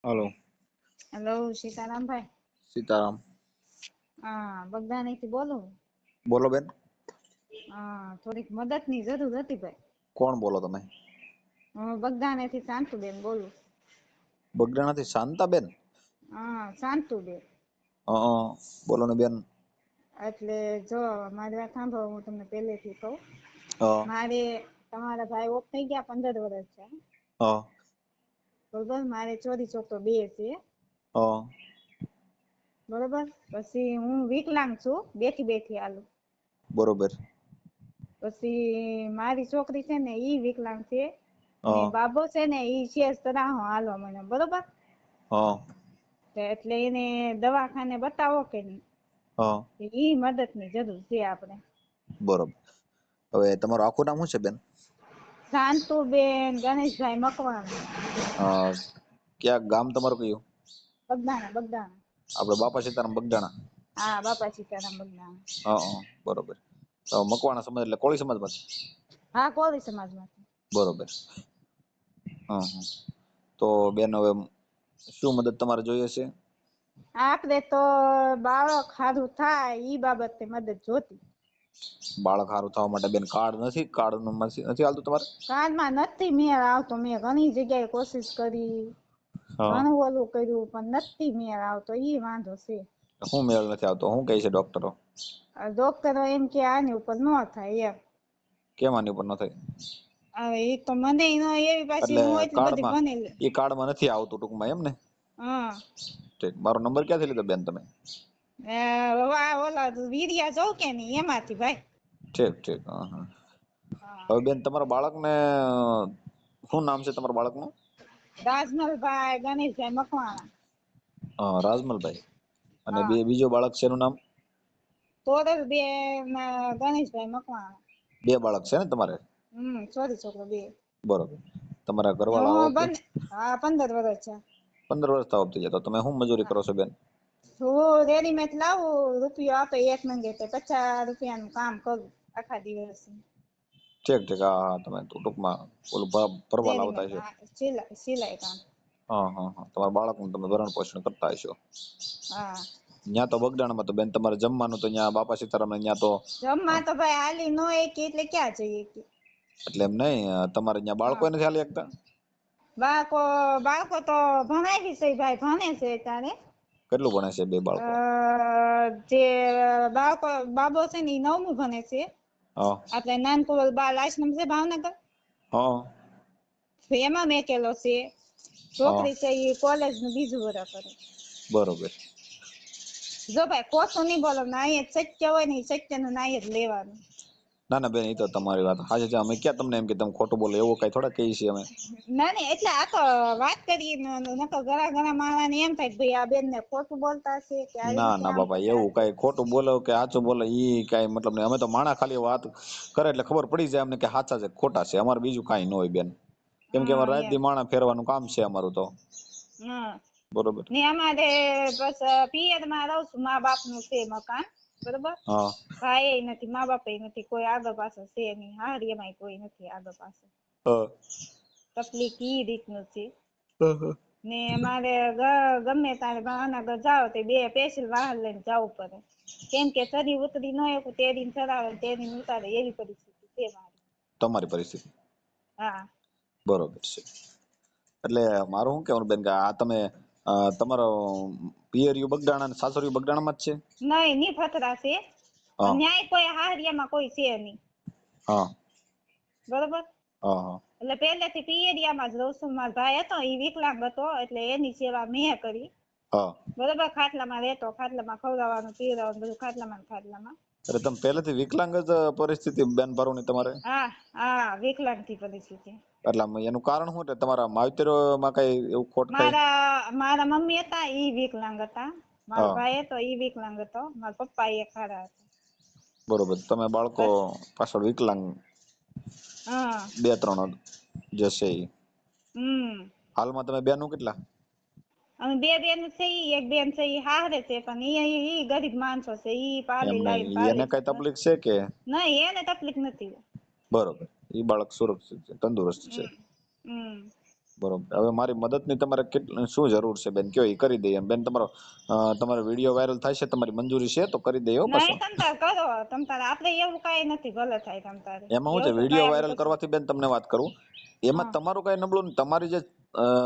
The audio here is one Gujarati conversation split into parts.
હલો. હેલો સીતારામભાઈ. સીતારામ. હા, બગદાણીથી બોલું. બોલો બેન. થોડીક મદદની જરૂર હતી ભાઈ. કોણ બોલો તમે? હું બગદાણીથી શાંતુબેન બોલું. બગડાણાથી શાંતાબેન? હા, શાંતુબેન. બોલો ને બેન. એટલે જો મારી વાત સાંભળો, હું તમને પહેલેથી કહું. હા. મારે તમારા ભાઈ ઓફ થઈ ગયા 15 વર્ષ છે. હા. બરોબર, મારે ચોરી ચોકો 2 છે. હા. બરોબર, પછી હું વિકલાંગ છું, બેઠી હાલું. બરોબર. પછી મારી છોકરી છે ને ઈ વિકલાંગ છે, ને હા. બાબો છે ને ઈ છે તરાહો હાલવા મને. બરોબર, હા. એટલે એને દવાખાને બતાવો કે નહીં, હા. ઈ મદદની જરૂર છે આપણે. બરોબર. હવે તમારું આખું નામ શું છે બેન? શાંતુબેન ગણેશભાઈ મકવાણા. ક્યાં ગામ તમારું કયું? બગદાણા. આપણે બાપા સીતારામ બગદાણા. હા, બાપા સીતારામ બગદાણા. હા. બરોબર. તો મકવાણા સમાજ એટલે કોળી સમાજમાંથી? હા, કોળી સમાજમાંથી. બરોબર. હા. તો બેન હવે શું મદદ તમારે જોઈએ છે? આપણે તો બાળક સારું થાય ઈ બાબતે મદદ જોતી. બાળક સારું થવા માટે બેન કાર્ડ નથી? કાર્ડ નથી હાલતું તમારે? કાર્ડમાં નથી મેળ આવતો. મેં ઘણી જગ્યાએ કોશિશ કરી, હા. ઘણું ઓલું કર્યું, પણ નથી મેળ આવતો. ઈ વાંધો છે. શું મેળ નથી આવતો? શું કહે છે ડોક્ટરો? ડોક્ટરો એમ કે આની ઉપર ન થાય એમ. કેમ આની ઉપર ન થાય? હવે એ તો મને એવી પાછી એટલે હું એટલી બધી કાર્ડમાં ભણેલી. એ કાર્ડમાં નથી આવતું ટૂંકમાં એમ ને? હા. ઠીક. મારો નંબર ક્યાંથી લીધો બેન તમે? ઓલા વીડિયા જોઉં કે નહીં એમાંથી ભાઈ. ઠીક. હા. હવે બેન તમારા બાળકને શું નામ છે તમારા બાળકનું? રાજમલભાઈ ગણેશભાઈ મકવાણા. રાજમલભાઈ. અને હા, બીજો બાળક છે એનું નામ? તોરલબેન ગણેશભાઈ મકવાણા. 2 બાળક છે ને તમારે? ચોરી છોકરો 2. બરોબર. તમારા ને ઘરવાળા હું ઓકે? હા, 15 વર્ષ છે. 15 વર્ષ થવા થઈ જાય તો તમે શું મજૂરી કરો છો બેન? હું રેડીમેડ લાવું, રૂપિયો આપે 1 મંગે તો 50 રૂપિયાનું કામ કરું આખા દિવસ. ઠીક. હા. તમે ટૂંકમાં ઓલું ભરવા લાવતા રેડીમેડ, હશો. હા, સિલાઈ કામ. હા. તમારા બાળકનું તમે ભરણ પોષણ કરતા હશો. હા. ત્યાં તો બગદાણામાં તો બેન તમારે જમવાનું તો ત્યાં બાપા સીતારામ ત્યાં તો જમવા તો ભાઈ હાલી નો કે એટલે ક્યાં જઈએ કે. એટલે એમ નહીં, તમારે ત્યાં બાળકો હા, નથી હાલી શકતા? બાળકો તો ભણાવી છે ભાઈ, ભણે છે અત્યારે. કેટલું ભણે છે 2 બાળકો? જે બાબો છે ને એ 9મું ભણે છે. હા. આપણે નાનકુવર બાળ આશ્રમ છે ભાવનગર, હા. એમાં મેકેલો છે. હા. છોકરી છે એ કોલેજનું 2જું વર્ષ કરે. બરોબર. જો ભાઈ ખોટું નહીં બોલો, નાય સત્ય હોય ને સત્યનું નાય જ લેવાનું. ના બેન, એ તો તમારી વાત સાચી છે. અમે ક્યાં તમને એમ કે તમે ખોટું બોલો એવું કઈ થોડા કહીએ છીએ અમે. ના એટલે આ તો વાત કરીએ, નકર ઘણા માણસને એમ થાય કે ભાઈ આ બેન ને ખોટું બોલતા હશે કે આવી રીતે ના આમ બાપા, કરે એવું કઈ ખોટું બોલો કે સાચું બોલો ઈ કઈ મતલબ નહીં. અમે તો માણા ખાલી વાત કરે એટલે ખબર પડી જાય અમને કે સાચા છે ખોટા છે. અમારે બીજું કઈ ન હોય બેન. કેમ કે અમારે રાત એમ. દી માણા ફેરવાનું કામ છે અમારું તો. બરોબર. ને અમારે બસ પિયરમાં રહું છું, મા બાપ નું છે મકાન. બરોબર. હા. ભાઈ નથી, મા બાપ નથી, કોઈ આગળ પાછળ છે નહીં, હાહરીમાં કોઈ નથી આગળ પાછળ. હા. તકલીફ ઈ રીતનું છે. હા. ને અમારે ગમે તારે ભાવનગર જાવ તો 2 સ્પેશિયલ વાહન લઈને જવું પડે. કેમ કે ચડી ઉતરી ન શકું, તેડીને ચડાવે તેડીને ઉતારે એવી પરિસ્થિતિ છે મારી. તમારી પરિસ્થિતિ. હા. બરોબર છે. એટલે મારું શું કહેવાનું બેન કે આ તમે તમારો પિયરિયું બગદાણા અને સાસરિયું બગદાણામાં જ છે? નહીં, નિફતરા છે. હા. પણ ન્યાય કોઈ હાહરિયામાં કોઈ છે નહીં. હા. બરોબર. હા. એટલે પહેલેથી પિયરિયામાં જ રહું છું. મારો ભાઈ હતો એ વિકલાંગ હતો એટલે એની સેવા મેં કરી. હા. બરોબર. ખાટલામાં રહેતો, ખાટલામાં ખવડાવવાનું પીવડાવવાનું બધું ખાટલામાં. એટલે તમે પહેલેથી વિકલાંગ જ પરિસ્થિતિ બેન ભરવાની તમારે? હા, વિકલાંગ થી પરિસ્થિતિ. એટલે એનું કારણ શું? તમારા માવતરમાં કઈ એવું ખોટ કઈ? મારા મમ્મી હતા ઈ વિકલાંગ હતા. મારો હા. ભાઈ હતો ઈ વિકલાંગ હતો. મારા પપ્પા એક હારા હતા. બરોબર. તમે બાળકો પાછળ વિકલાંગ હા. 2-3 જશે ઈ. હાલમાં તમે બેનું કેટલા? અમે 2 બેન છે. એક બેન છે ઈ હાહરે છે, પણ ઈ ગરીબ માણસો છે. ઈ એમ પાલી લાવીને નહીં, પાલે એને છે કઈ બસ. તકલીફ છે કે? નહીં, એને તકલીફ નથી. બરોબર. ઈ બાળક સુરક્ષિત છે, તંદુરસ્ત છે. હમ. બરોબર. હવે મારી મદદની તમારે શું જરૂર છે બેન, કયો, એ કરી દઈએ. એમ બેન તમારો વિડીયો વાયરલ થાય છે, તમારી મંજૂરી છે તો કરી દઈએ હો. નહીં પાછો તમ તાર કરો, તમ તાર આપણે એવું કાંઈ નથી, ભલે થાય તમ તારે, એમાં શું છે, એવું તો વિડીયો કાંઈ આપણે વાયરલ કશું. કરવાથી બેન તમને વાત કરું, એમાં હા તમારું કઈ નબળું નહીં.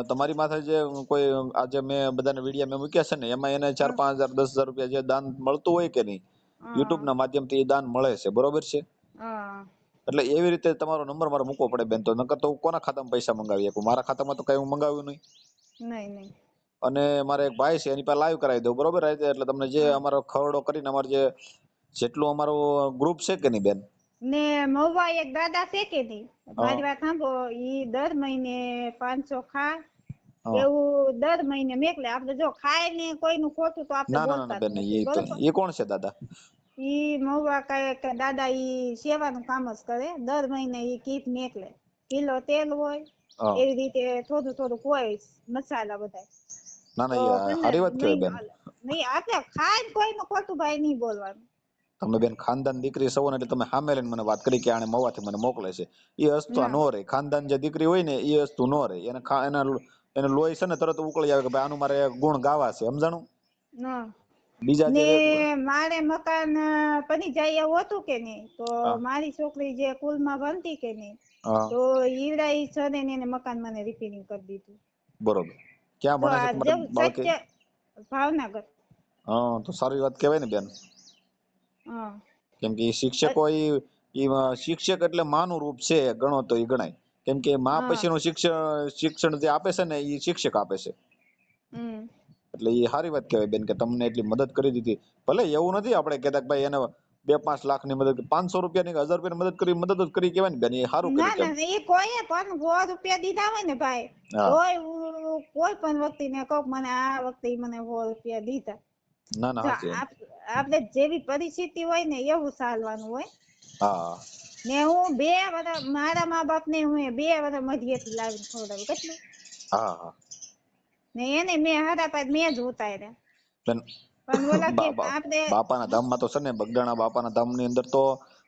તમારી માથે જે કોઈ આજે મેં બધાને વિડીયો મેં મૂક્યા છે ને, એમાં એને 4-5 હજાર 10 હજાર રૂપિયા જે દાન મળતું હોય કે નહીં, યુટ્યુબ હા ના માધ્યમથી એ દાન મળે છે, બરોબર છે. હા એટલે એવી રીતે તમારો નંબર મારે મૂકવો પડે બેન, તો નકર તો હું કોના ખાતામાં પૈસા મંગાવી શકું? મારા ખાતામાં તો કઈ હું મંગાવ્યું નહીં. નહીં નહીં. અને મારે એક ભાઈ છે, એની પાસે લાઈવ કરાવી દઉં, બરોબર રીતે. એટલે તમને જે હા અમારો ખરડો કરીને અમારે જેટલું અમારું ગ્રુપ છે કે નહીં બેન. ને મહુવા એક દાદા છે કે નહીં, હા મારી વાત સાંભળો, ઈ દર મહિને 500 ખા હા. એવું દર મહિને મેકલે. આપણે જો ખાય ને કોઈનું ખોટું તો આપણે ના ના ના બોલતા ના જ બેન, નથી, બરોબર. એ કોણ છે દાદા? ઈ મહુવા કઈક દાદા ઈ સેવાનું કામ જ કરે, દર મહિને ઈ કીટ મેકલે. કિલો તેલ હોય, હા. એવી રીતે થોડું થોડુંક હોય મસાલા બધા, ના તો ના, એ સારી વાત કહેવાય મહિનો બેન. હાલે. નહીં આપણે ખાય ને કોઈનું ખોટું ભાઈ નહીં બોલવાનું. તમે બેન ખાનદાન દીકરી સૌ ને, એટલે તમે સામે લઈને મને વાત કરી કે આને મવાથી મને મોકલે છે, એ વસ્તુ ના નો રહે. ખાનદાન જે દીકરી હોય ને, એ વસ્તુ નો રહે. એને લોહી છે ને તરત ઉકળી આવે કે ભાઈ આનું મારે ગુણ ગાવા છે, સમજાણું. ના. બીજા જે ને મારે મકાન બની જાય એવું હતું કે નહીં, તો હા મારી છોકરી જે સ્કૂલમાં ભણતી કે નહીં, હા તો ઈવડા ઈ સને એને મકાન મને રિપેરિંગ કરી દીધું. બરોબર. ક્યાં તો ભણે છે આ તમારે જેવું બાળકી? સત્ય, ભાવનગર. હા, તો સારી વાત કહેવાય ને બેન. હા કેમ કે શિક્ષકો શિક્ષક એટલે માનું રૂપ છે, ગણો તો એ ગણાય. કેમ કે માં હા પછીનું શિક્ષણ જે આપે છે ને, એ શિક્ષક આપે છે. હમ એટલે એ સારી વાત કહેવાય બેન કે તમને એટલી મદદ કરી દીધી. ભલે એવું નથી આપણે કહેતા કે ભાઈ એને 2-5 લાખ ની મદદ, 500 રૂપિયા ની 1000 રૂપિયા મદદ કરી, મદદ જ કરી કહેવાય ને બેન, એ સારું ના કર્યું. કેમ? ના, એ કોઈ પણ 100 રૂપિયા દીધા હોય ને ભાઈ, હા. તોય કોઈ પણ વ્યક્તિને કહું મને આ વખતે મને 100 રૂપિયા દીધા. ના ના, જો સાચી વાત. આપણે જેવી પરિસ્થિતિ હોય ને એવું ચાલવાનું હોય. હા ને હું મારા મા બાપ ને હું 2 વર્ષ મધ્યથી લાવીને ખવડાવ્યું, કેટલું. હા હા ને એને મેં હરાપાત મેં જ ઉતાર્યા. બેન, પણ ઓલા કે આપણે બાપાના ધામમાં તો છે ને, બગદાણા બાપાના ધામની અંદર તો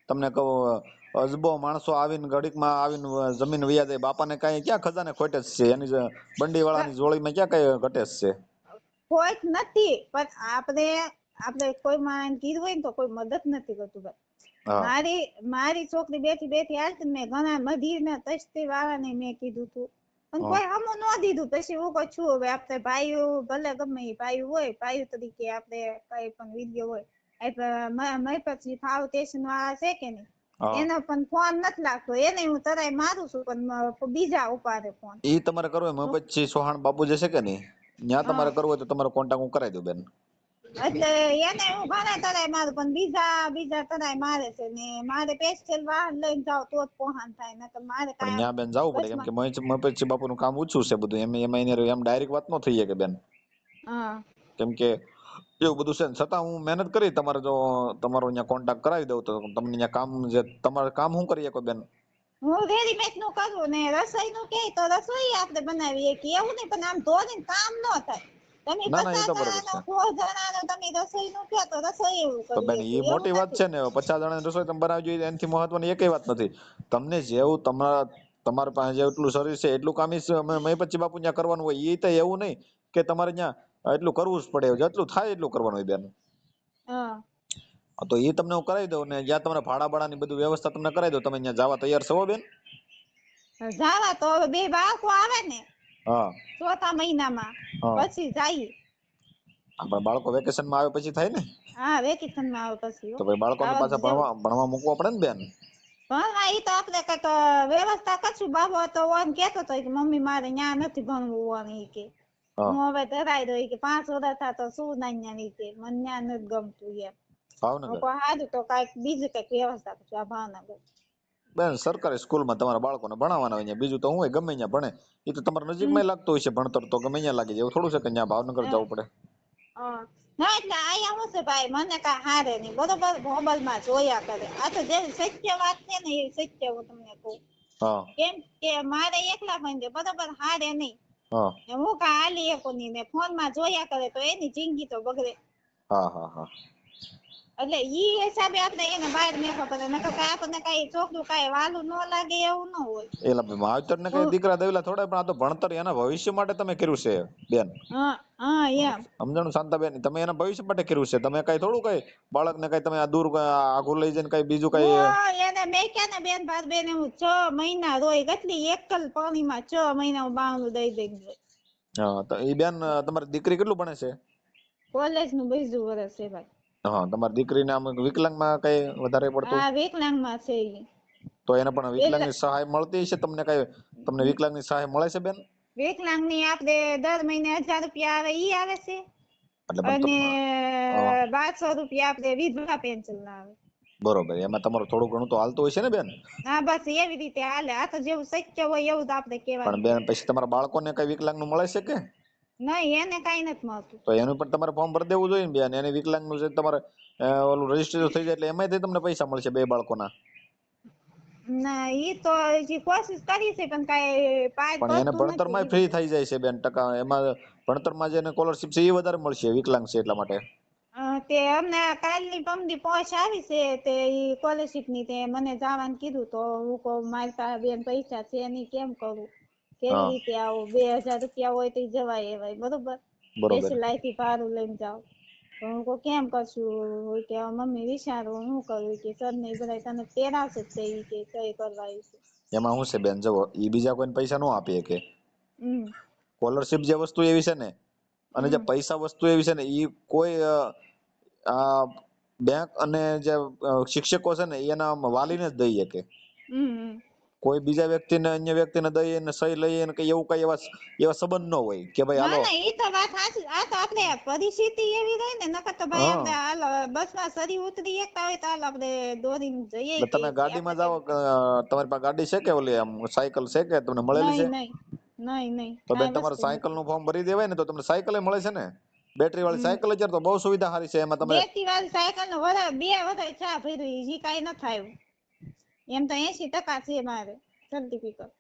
તમને કહું, અજબો માણસો આવીને ઘડીકમાં આવીને જમીન વૈયા જાય. બાપાને કાંઈ ક્યાં ખજાને ખોટે જ છે, એની બંડી વાળાની જોડીમાં ક્યાં કઈ ઘટે જ છે. કોઈ જ નથી, પણ આપણે કોઈ માણસ કીધું હોય ને તો કોઈ મદદ નથી કરતું ભાઈ. હા મારી છોકરી બેઠી હાલતી, મેં ઘણા મધીરના તસ્તી વાળાને મેં કીધું તું, પણ હા કોઈ હમું ન દીધું. પછી હું કહું છું, હવે આપણે ભાઈઓ ભલે ગમે એ ભાઈઓ હોય, ભાઈઓ તરીકે આપણે કઈ પણ વિડીયો હોય, પછી ફાઉન્ડેશન વાળા છે કે નહીં, હા. એનો પણ ફોન નથી લાગતો. એને હું તરાય મારું છું, પણ બીજા ઉપાડે ફોન. એ તમારે કરવું હોય, પછી સોહાણ બાપુ જે છે કે નહીં, ત્યાં તમારે કરવું હોય તો તમારો કોન્ટેક્ટ હું કરાવી દઉં બેન. એટલે એને હું ઘણા તરાય મારું, પણ બીજા તરાય મારે છે ને. મારે સ્પેશિયલ વાહન લઈને જાવ તો જ પહોંચ થાય, નકર મારે પણ કાંઈ ત્યાં બેન જવું પડે, કેમ બસમાં. કે મપેશજી બાપુનું કામ ઓછું છે બધું. એમ ડાયરેક્ટ વાત ન થઈ શકે બેન. હા કેમ કે એવું બધું છે ને, છતાં હું મહેનત કરી. જો તમારો અહીંયા કોન્ટેક્ટ કરાવી દઉં તો તમને અહીંયા કામ, જે તમારે કામ શું કરી શકો બેન? હું રેડીમેડ નું કરું ને રસોઈ નું કે તો રસોઈ આપણે બનાવીએ કે એવું નહીં, પણ આમ ધોરીને કામ ન થાય. તમે ના 50 ના, એ તો બરોબર જણાનો છે. 100 જણાનો તમે રસોઈ નું કહો તો રસોઈ એવું તો કરી બેન, દે, એ એવું મોટી વાત નથી. છે ને. 50 જણાની રસોઈ તમે બનાવવી જોઈએ, એનાથી મહત્વની એકેય વાત નથી. તમને જેવું તમારા પાસે જેટલું શરીર છે એટલું કામ પછી બાપુ ત્યાં કરવાનું હોય. એ તો એવું નહીં કે તમારે ત્યાં એટલું કરવું જ પડે, જેટલું થાય એટલું કરવાનું હોય બેન. હા તો એ તમને હું કરાવી દઉં ને, જ્યાં તમારે ભાડાની બધી વ્યવસ્થા તમને કરાવી દઉં. તમે ત્યાં જવા તૈયાર છો બેન? જાવા તો હવે 2 બાળકો આવે ને હા ચોથા મહિનામાં, હા. પછી જઈએ. આપણા બાળકો વેકેશનમાં આવે પછી થાય ને. હા વેકેશન માં આવે પછી. તો ભાઈ બાળકોને પાછા ભણવા મૂકવા પડે ને બેન. ભણવા ઈ તો આપણે કઈક વ્યવસ્થા કરશું. બાબો તો ઓમ કેતો હતો કે મમ્મી મારે ન્યા નથી ભણવું, ઓમ ઈ કે હા હું હવે ધરાઈ દઉં કે 5 વર્ષ થા તો શું નાન્યા ની કે મને ન્યા નથી ગમતું એમ. હું ભાવનગર કહું હારું તો બીજું કઈક વ્યવસ્થા કરશું આ ભાવનગર. બેન, સરકારી સ્કૂલમાં તમારા બાળકોને ભણાવવાના હોય, બીજું તો હું હોય, ગમે ત્યાં ભણે. એ તો તમારા હમ નજીકમાં લાગતું હોય છે ભણતર, તો ગમે ત્યાં લાગી જાય. એવું થોડું છે કે ત્યાં ભાવનગર જવું પડે. ના એટલે આયા હું છે ભાઈ, મને કાંઈ હારે નહીં, બરોબર. મોબાઈલમાં જોયા કરે. આ તો જે સત્ય વાત છે ને એ સત્ય હું તમને કહું. હા કેમ કે મારે એકલા ભાઈ બરોબર હારે નહીં. હા હું કાંઈ હાલી શકું નહીં, ને ફોનમાં જોયા કરે તો એની જિંદગી તો બગડે. હા હા હા એટલે ઈ હિસાબે આપણે એને બહાર મેકવા પડે, નકર કાંઈ આપણને કાંઈ છોકરું કાંઈ વાલું ન લાગે એવું ન હોય. એટલે માવતર ને કઈ દીકરા દેવલા થોડા, પણ આ તો ભણતર એના ભવિષ્ય માટે તમે કર્યું છે બેન. હા હા એમ. સમજાણું શાંતાબેન, તમે એના ભવિષ્ય માટે કર્યું છે. તમે કઈ થોડું કઈ બાળકને કઈ તમે આ દૂર આઘું લઈ જઈને કઈ બીજું કઈ હું એને મેક્યા ને બેન ભાત બેન, હું 6 મહિના રોઈ, કેટલી એકલ પાણીમાં 6 મહિના હું બાવણું દઈ રોઈ. હા તો એ બેન તમારી દીકરી કેટલું ભણે છે? કોલેજ નું 2 વર્ષ છે ભાઈ. હા, તમારી દીકરીને આમ વિકલાંગમાં કઈ વધારે પડતું? હા વિકલાંગમાં છે ઈ. તો એને પણ વિકલાંગની સહાય મળતી હશે તમને? કઈ તમને વિકલાંગની સહાય મળે છે બેન? વિકલાંગની આપણે દર મહિને 1000 રૂપિયા આવે ઈ આવે છે, એટલે પણ અને હા, 1200 રૂપિયા આપણે વિધવા પેન્શન ના આવે. બરોબર. એમાં તમારું થોડું ઘણું તો હાલતું હશે ને બેન? હા બસ એવી રીતે હાલે. આ તો જેવું શક્ય હોય એવું જ આપણે પણ કહેવાનું બેન હોય. પછી તમારા બાળકોને કઈ વિકલાંગ નું મળે છે કે? નહીં, એને કાંઈ નથી મળતું. તો એનું પણ તમારે ફોર્મ ભરી દેવું જોઈએ ને બેન. એને વિકલાંગ નું છે તમારે ઓલું રજીસ્ટ્રેશન થઈ જાય એટલે એમાંથી તમને પૈસા મળશે 2 બાળકોના. ના ઈ તો હજી કોશિશ કરી છે પણ કાંઈ પાર પણ એને પડતું નથી ભણતરમાં ઈ ફ્રી બધું. થઈ જાય છે બેન ટકા. એમાં ભણતરમાં જે સ્કોલરશિપ છે એ વધારે મળશે, વિકલાંગ છે એટલા માટે. તે અમને કાલની પમદી પહોંચ આવી છે, તે ઈ સ્કોલરશીપ ની તે મને જવાનું કીધું, તો હું કહું મારી પાસે બેન પૈસા છે નહીં, કેમ કરું, કેવી હા, રીતે આવું? 2000 રૂપિયા હોય તો જવાય એવાય, બરોબર. બરોબર. સ્પેશિયલ અહીંથી ભાડું લઈને જાવ તો હું કહું કેમ કરશું? કે મમ્મી વિચારું શું કરું, કે સર ને ઈ બધા તને તેડાવશે જ તે ઈ કે સહી કરવા ઈ કે. એમાં શું છે બેન, જુઓ ઈ બીજા કોઈને પૈસા નો આપી શકે. હમ સ્કોલરશિપ જે વસ્તુ એવી છે ને, અને જે હમ પૈસા વસ્તુ એવી છે ને, ઈ કોઈ આ બેંક અને જે શિક્ષકો છે ને એના વાલીને જ દઈ શકે. હમ કોઈ બીજા વ્યક્તિને, અન્ય વ્યક્તિને દઈને સહી લઈને કે એવું કઈ એવા સંબંધ ન હોય કે ભાઈ ના હાલો. ના ઈ તો વાત સાચી. આ તો આપણે પરિસ્થિતિ એવી રહી ને, નકર તો ભાઈ હા, આપણે હાલ બસમાં સરી ઉતરી એકતા હોય તો હાલ આપણે દોડીને જઈએ એટલે કે તમે ગાડીમાં જાઓ, તમારી પાસે ગાડી છે કે ઓલી આમ સાયકલ છે કે તમને મળેલી છે? નહીં નહીં નહીં નહીં તો બેન કાંઈ તમારે વસ્તુ સાયકલ નથી. નું ફોર્મ ભરી દેવાય ને, તો તમને સાયકલ મળે છે ને. બેટરી વાળી સાયકલ અત્યારે તો બહુ સુવિધા સારી છે. એમાં તમે બેટરી વાળી સાયકલ નો 2 વર્ષ ચા ભર્યું, હજી કાંઈ ન થાય. એમ તો 80% છે મારે સર્ટિફિકેટ.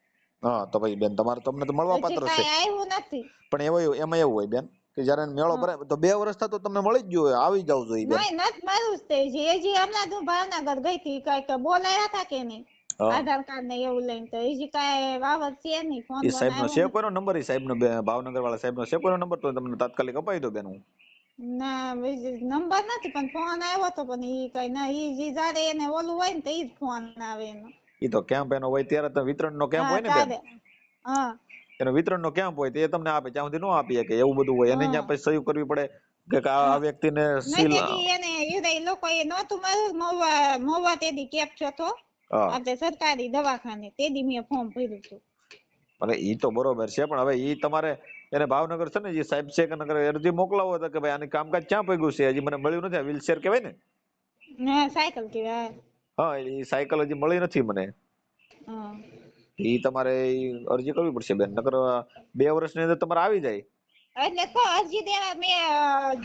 હા તો ભાઈ બેન તમારે તમને તો મળવા હજી પાત્ર છે. કાંઈ આવ્યું નથી. પણ એમાં એવું હોય બેન કે જયારે મેળો હમ ભરાય તો 2 વર્ષ તો તમને મળી જ ગયું હોય, આવી જવું જોઈએ બેન. નહીં નથી મારું જ તે હજી હમણાં હું ભાવનગર ગઈ હતી, કાંઈક બોલાયા હતા કે નહીં હા, આધાર કાર્ડ ને એવું લઈને, તો હજી કાંઈ વાવર છે નહીં, ફોન એ બોન સાહેબ નો આવ્યો છે નથી. કોઈનો નંબર? એ સાહેબ નો, ભાવનગર વાળા સાહેબ નો છે કોઈનો નંબર? તો તમને તાત્કાલિક અપાઈ દો બેન હું. ના નંબર નથી, પણ ફોન આવ્યો તો, પણ ઈ કઈ ના, ઈ જયારે એને ઓલું હોય ને તો ઈ જ ફોન આવે એનો. એ તો કેમ્પ એનો હોય ત્યારે તો વિતરણ નો કેમ્પ હા હોય ને બેન. તારે. હા એનો વિતરણ નો કેમ્પ હોય તો એ તમને આપે, ત્યાં સુધી નો આપી શકે એવું બધું હોય. એને હા ત્યાં પછી સહી કરવી પડે કે આ હા વ્યક્તિને નહીં સીલ. તેથી એને એ લોકો એ નહોતું મારું મોવા તેદી કેપ છો તો હા, આપણે સરકારી દવાખાને તેદી મેં ફોર્મ ભર્યું હતું. અને ઈ તો બરોબર છે, પણ હવે ઈ તમારે એને ભાવનગર છે ને જે સાહેબ છે કે નગર અરજી મોકલાવો હતો કે ભાઈ આની કામકાજ ક્યાં પગ્યું છે, હજી મને મળ્યું નથી. વ્હીલચેર કહેવાય ને? હા સાયકલ કેવાય. હા, એ સાયકલ હજી મળી નથી મને. હા ઈ તમારે અરજી કરવી પડશે બેન, નકર 2 વર્ષની અંદર તમારે આવી જાય. એટલે તો અરજી દેવા મેં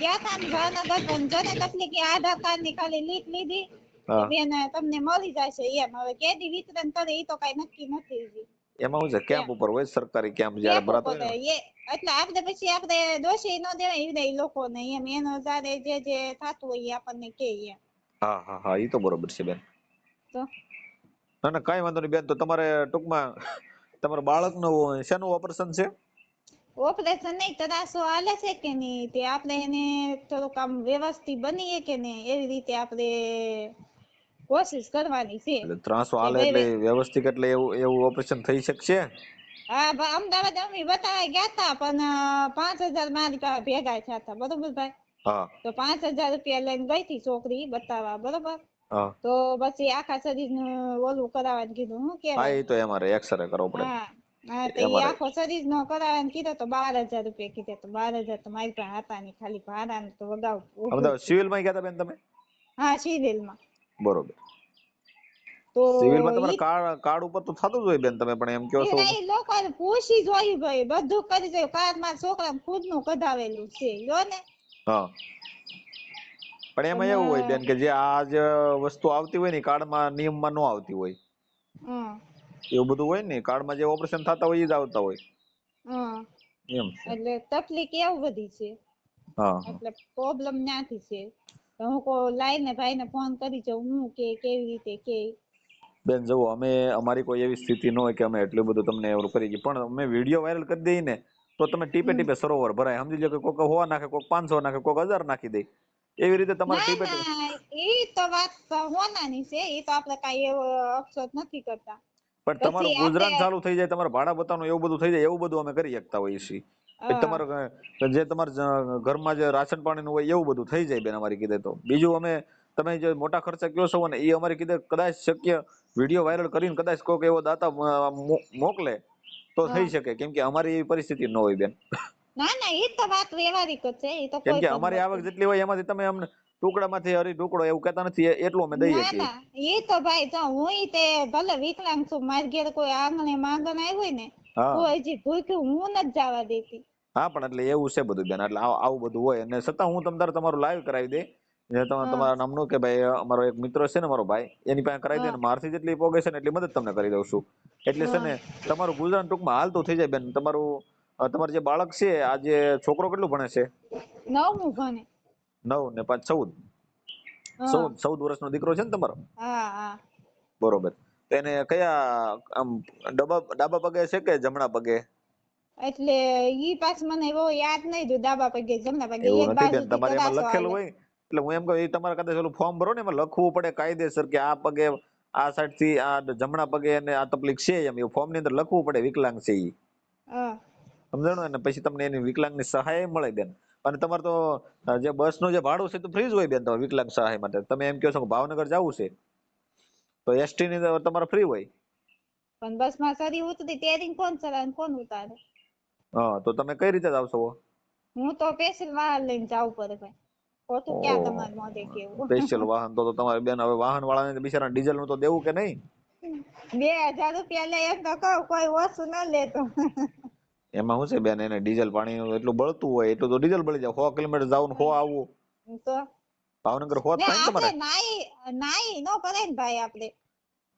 ગયા તા ને ભાવનગર, પણ જને તકલીફ કે આધાર કાર્ડ ની ખાલી લીક લીધી કે હા, બેન તમને મળી જશે એમ. હવે કેદી વિતરણ કરે ઈ તો કઈ નક્કી નથી હજી. એમાં શું છે, કેમ્પ એમ ઉપર હોય, સરકારી કેમ્પ જયારે કેપ ભરાતો ઉપર હોય ને. એટલે આપણે પછી આપણે દોષી ન દેવાય એ લોકો ને એમ. એનો જારે જે થતું હોય એ આપણને કે એમ. હા હા હા, ઈ તો બરોબર છે બેન. તો ના ના કઈ વાંધો નહીં બેન. તો તમારે ટૂંકમાં તમારા બાળકનું શેનું ઓપરેશન છે? ઓપરેશન નહીં, તરાસો હાલે છે કે નહીં, તે આપણે એને થોડુંક આમ વ્યવસ્થિત બનીએ કે નહીં એવી રીતે આપણે કોશિશ કરવાની છે એટલે ત્રાસો કે હાલે એટલે ભાઈ. વ્યવસ્થિત, એટલે એવું ઓપરેશન થઈ શકશે? હા અમદાવાદ અમે બતાવવા ગયા તા, પણ 5000 મારી પાસે ભેગા થયા હતા, બરોબર ભાઈ. હા તો 5000 રૂપિયા લઈને ગઈ હતી છોકરી બતાવવા, બરોબર. હા તો પછી આખા શરીર નું ઓલું કરાવવાનું કીધું, શું હા, કેવાય. એ તો એમાં એક્સરે કરવો પડે. હા હા, તો એ એમાં આખો શરીર નો કરાવવાનું કીધો તો 12000 રૂપિયા કીધા. તો 12000 તો મારી પાસે હતા નહીં, ખાલી ભાડાનું તો વગાવ ઉભું અમદાવાદ થયું. સિવિલમાં ગયા હતા બેન તમે? હા સિવિલમાં. બરોબર. તો સિવિલમાં તમારે ઈ કાર્ડ ઉપર તો થતું જ હોય બેન, તમે પણ એમ કહો છો. એ લોકો પૂછી જોયું ભાઈ, બધું કરી જોયું. કાર્ડ મારા છોકરા ખુદ નું કઢાવેલું છે યો ને. હા, પણ એમાં એવું હોય બેન કે જે આ જે વસ્તુ આવતી હોય ને કાર્ડમાં નિયમમાં ન આવતી હોય. હમ એવું બધું હોય ને કાર્ડમાં જે ઓપરેશન થતા હોય એ જ આવતા હોય. હમ એમ છે. એટલે તકલીફ એવું બધી છે. હા હા એટલે પ્રોબ્લેમ ન્યાથી છે. તો હું કો લાઈને ભાઈને ફોન કરી જાઉં હું કે કેવી રીતે કે બેન જુઓ, અમે અમારી કોઈ એવી સ્થિતિ ન હોય કે અમે એટલું બધું તમને એવું કરી દઈએ, પણ અમે વિડીયો વાયરલ કરી દઈએ ને તો તમે ટીપે ટીપે સરોવર ભરાય. સમજી લો કે કોક 100 નાખે, કોક 500 નાખે, કોક 1000 નાખી દે. એવી રીતે તમારે ના ટીપે ટીપે. ના ઈ તો વાત હોનાની છે, ઈ તો આપણે કાંઈ એવો અફસોસ નથી કરતા. પણ પછી તમારું આપણે ગુજરાન ચાલુ થઈ જાય, તમારે ભાડા બતાવવાનું એવું બધું થઈ જાય, એવું બધું અમે કરી શકતા હોઈએ છીએ. પછી તમારું જે તમારા ઘરમાં જે રાશન પાણીનું હોય એવું બધું થઈ જાય બેન અમારી કીધે તો. બીજું અમે તમે જે મોટા ખર્ચા કયો છો ને એ અમારી કીધે કદાચ શક્ય વિડીયો વાયરલ કરીને કદાચ કોઈક એવો દાતા મોકલે તો થઈ શકે, કેમ કે અમારી એવી પરિસ્થિતિ ન હોય બેન. ના ના ઈ તો વાત વ્યવહારિક જ છે, ઈ તો કેમ કોઈ કે પણ અમારી આવક વસ્તુ જેટલી હોય એમાંથી તમે અમને ટુકડામાંથી હરી ટુકડો એવું કહેતા નથી, એટલું અમે દઈએ ના છીએ. ના ઈ તો ભાઈ જો હું તે ભલે વિકલાંગ છું, મારી ઘેર કોઈ આંગણે માંગણ આવ્યું હોય ને તો હા હજી ભૂખ્યું હું નથી જવા દેતી. હા, પણ એટલે એવું છે બધું બેન, એટલે આવું બધું હોય. અને છતાં હું તમારું લાઈવ કરાવી દે, જે હા તમારા નામનું કે ભાઈ અમારો એક મિત્ર છે ને મારો ભાઈ, એની પાસે કરાવી દે હા ને મારથી જેટલી પોગે છે ને એટલી મદદ તમને કરી દઉં છું. એટલે છે હા ને તમારું ગુજરાન ટૂંકમાં હાલતું થઈ જાય બેન. તમારું જે બાળક છે, આ જે છોકરો કેટલું ભણે છે? 9મું ભણે. 9 ને 5 14. હા 14 વર્ષનો દીકરો છે ને તમારો? હા હા. બરોબર. તો એને કયા આમ ડાબા પગે છે કે જમણા પગે? એટલે ઈ પાછ મને બહુ યાદ નહીં જો ડાબા પગે જમણા પગે એક એવું નથી બેન, બાજુથી તમારે એમાં કરાસો લખેલું હાલે. હોય. એટલે હું એમ કહું, એ તમારે કદાચ ઓલું ફોર્મ ભરો ને એમાં લખવું પડે કાયદેસર કે આ પગે આ સાઈડ થી આ જમણા પગે એને આ તકલીફ છે, એમ એવું ફોર્મ ની અંદર લખવું પડે વિકલાંગ છે ઈ. હા સમજાણું ને? પછી તમને એની વિકલાંગની સહાય મળે બેન. અને તમારે તો જે બસ નું જે ભાડું છે તો ફ્રી જ હોય બેન તમારે વિકલાંગ સહાય માટે. તમે એમ કહો છો કે ભાવનગર જવું છે તો એસટી ની તમારે ફ્રી હોય. પણ બસમાં સરી ઉતરી તેરીને કોણ ચલાવે ને કોણ ઉતારે? હા, તો તમે કઈ રીતે આવશો? હું તો સ્પેશિયલ વાહન લઈને જાવું પડે ભાઈ, ખોટું ક્યાં ઓહ, તમારે મોઢે કેવું. સ્પેશિયલ વાહન તો તમારે બેન હવે વાહન વાળાને બિચારા ડીઝલ નું તો દેવું કે નહીં? 2000 રૂપિયા લે એમ તો કહું, કોઈ ઓછું ન લેતો. એમાં શું છે બેન, એને ડીઝલ પાણી એટલું બળતું હોય એટલું તો ડીઝલ બળી જાય. 100 કિલોમીટર જવું 100 આવવું. તો ભાવનગર 100 ને થાય ને આપણે તમારે. નાઈ નો કરે ને ભાઈ આપણે.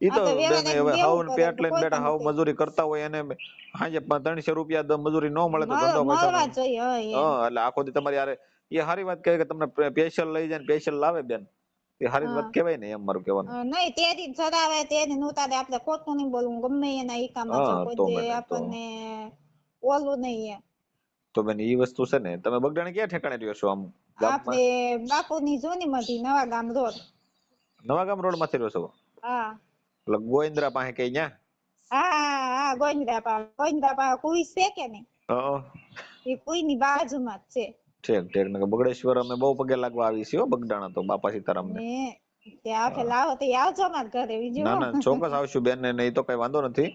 ઈ તો આપણે બેન વ્યવહાર હવે હાવ દેવું પડે પેટ તો લઈને કોઈ બેઠા પણ હાવ રીતે મજૂરી કરતા હોય એને હાજે 300 રૂપિયા મજૂરી ન મળે તો ધંધો પૈસાનો. મળવા જોઈએ એમ. હા, એટલે આખો દી તમારી યારે એ સારી વાત કહેવાય કે તમને સ્પેશિયલ લઈ જાય ને સ્પેશિયલ લાવે બેન. એ સારી વાત કહેવાય ને, એમ મારું કહેવાનું. નહીં તેદી ચડાવે તેદી ઉતારે, આપણે ખોટું નહીં બોલવું ગમે એના ઈકામાં જો હા કોઈ તો દે બેન તો આપણને ઓલું નહીં એમ. તો બેન ઈ વસ્તુ છે ને. તમે બગડાણે ક્યાં ઠેકાણે રહ્યો છો? આમ ગામમાં? આપણે બાપુની જૂની માંથી નવા ગામ રોડ. નવા ગામ રોડ માંથી રહ્યો છો? હા એટલે ગોવિંદરા પાસે કે ન્યા? હા ગોવિંદરા પાસે કુઈસ છે કે નહીં? હા. એ કુઈની બાજુમાં જ છે. ઠીક ઠીક. ને બગડેશ્વર અમે બહુ પગે લાગવા આવી છીએ બગડાણા તો બાપા સીતારામ ને. ને ત્યાં આપે લાવો તો આવજો માર ઘરે બીજું ના હું. ના, ચોક્કસ આવશું બેન, ને એ તો કઈ વાંધો નથી.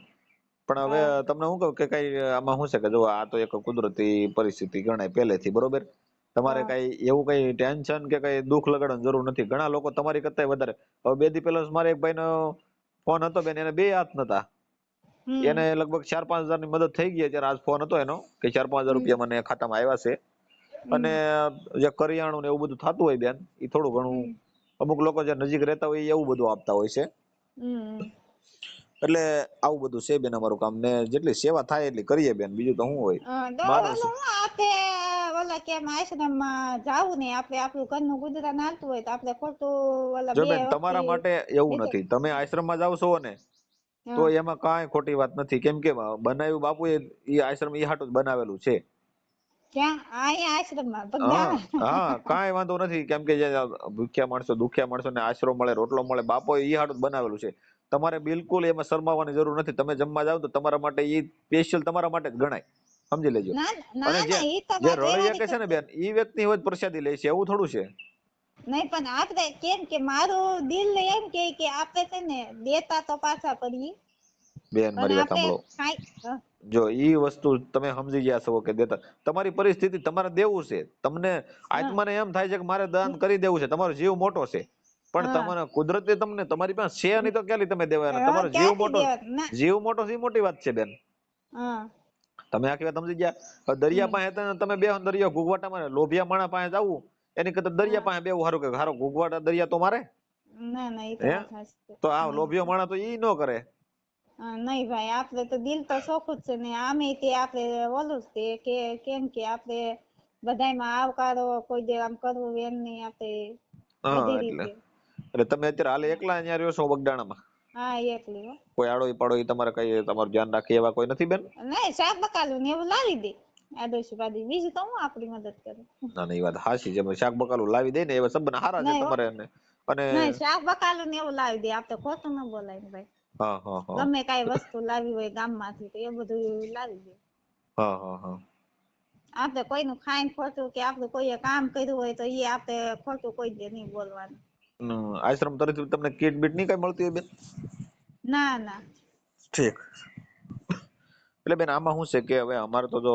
પણ હવે હા તમને હું કહું કે કઈ આમાં શું છે કે જો આ તો એક કુદરતી પરિસ્થિતિ ગણાય પહેલેથી, બરોબર. તમારે હા કઈ એવું કઈ ટેન્શન કે કઈ દુઃખ લગાડવાની જરૂર નથી. ઘણા લોકો તમારી કરતા વધારે. હવે 2 દી પહેલા મારે એક ભાઈનો ફોન હતો બેન, એને 2 હાથ નતા. હમ એને લગભગ 4-5 હજાર ની મદદ થઈ ગઈ. અત્યારે આજ ફોન હતો એનો કે 4-5 હજાર હમ રૂપિયા મને ખાતામાં આવ્યા છે. અને હમ જે કરિયાણું ને એવું બધું થતું હોય બેન, એ થોડું ઘણું હમ અમુક લોકો જે નજીક રહેતા હોય એવું બધું આપતા હોય છે. હમ એટલે આવું બધું છે બેન અમારું કામ. ને જેટલી સેવા થાય એટલી કરીએ બેન, બીજું તો શું હોય. માનવ ઓલું આપે ઓલા કેમ આશ્રમમાં જાવું ને આપણે આપણું ઘરનું ગુજરાન હાલતું હોય તો આપણે ખોટું ઓલા જો બે બેન તમારા વખતે માટે એવું નથી, તમે આશ્રમમાં જાવ છો ને તો હા એમાં કાંઈ ખોટી વાત નથી. કેમ કે બનાવ્યું બાપુએ એ આશ્રમ એ હાટું જ બનાવેલું છે. ક્યાં અહીંયા આશ્રમમાં હા બગદાણા હા, કાંઈ વાંધો નથી. કેમ કે જે દુખ્યા માણસો ને આશરો મળે, રોટલો મળે, બાપો એ હાટું જ બનાવેલું છે. તમારે બિલકુલ એમાં શરમાવાની જરૂર નથી. તમે જમવા જાવ તો તમારા માટે એ સ્પેશિયલ તમારા માટે જ ગણાય, સમજી લેજો. ના અને ના જે ના ઈ તો જે વાત રળી વ્યવહારિક શકે જ છે ને બેન, એ વ્યક્તિ હોય જ પ્રસાદી લે છે, એવું થોડું છે. નહીં પણ આપણે કેમ કે મારું દિલ એમ કે આપણે છે ને દેતા તો પાછા પડીએ. બેન પણ મારી વાત આપણે સાંભળો. ખાઈ જો ઈ વસ્તુ તમે સમજી ગયા છો કે દેતા તમારી પરિસ્થિતિ તમારે દેવું છે. તમને હા આત્માને એમ થાય છે કે મારે દાન કરી દેવું છે, તમારો જીવ મોટો છે. પણ હા તમારા કુદરતે તમને તમારી પાસે છે નહીં તો ક્યાંથી તમે દેવાના? હા તમારો ક્યાંથી દેવા ના જીવ મોટો છે, એ મોટી વાત છે બેન. હા તમે આખી વાત સમજી ગયા. હવે દરિયા હમ પાસે તમે બે દરિયા ઘૂઘવાટામાં લોભિયા માણા પાસે જવું એની કરતા દરિયા હા પાસે બેવું સારું. કે હારો ઘૂઘવાટા દરિયા તો મારે ના ના એ તો હે વાત સાચી છે. તો આ લોભિયો માણા તો ઈ ન કરે. નહીં ભાઈ, આપણે તો દિલ તો ચોખ્ખું જ છે ને આમે તે આપણે ઓલું જ તે કેમ કે આપણે બધાયમાં આવકારો કોઈ દે આમ કરવું એમ નહીં આપણે હા બધી એટલે રીતે તમે અત્યારે હાલે એકલા અહીંયા રહ્યો છો બગદાણામાં? હા એકલી હો. કોઈ આડોઈ પાડોઈ તમારે કઈ તમારું ધ્યાન રાખે એવા કોઈ નથી બેન? નહીં શાક બકાલું ને એવું લાવી દે આડોશી પાડી, બીજું તો હું આપણી મદદ કરું. ના ના, એ વાત હાચી છે. શાક બકાલું લાવી દે ને એવા સંબંધ હારા છે નહીં હો, તમારે અને નહીં શાક બકાલું ને એવું લાવી દે, આપણે ખોટું ન બોલાય ને ભાઈ. હા હા હા ગમે કાંઈ વસ્તુ લાવી હોય ગામમાંથી તો એ બધું લાવી દે. હા હા હા. આપણે કોઈનું ખાઈને ખોટું કે આપણે કોઈએ કામ કર્યું હોય તો એ આપણે ખોટું કોઈ દે નહીં બોલવાનું. આશ્રમ તરફથી તમને કીટ બીટ નહીં કઈ મળતી હોય બેન? ના ના. ઠીક. એટલે બેન આમાં શું છે કે હવે અમારે તો જો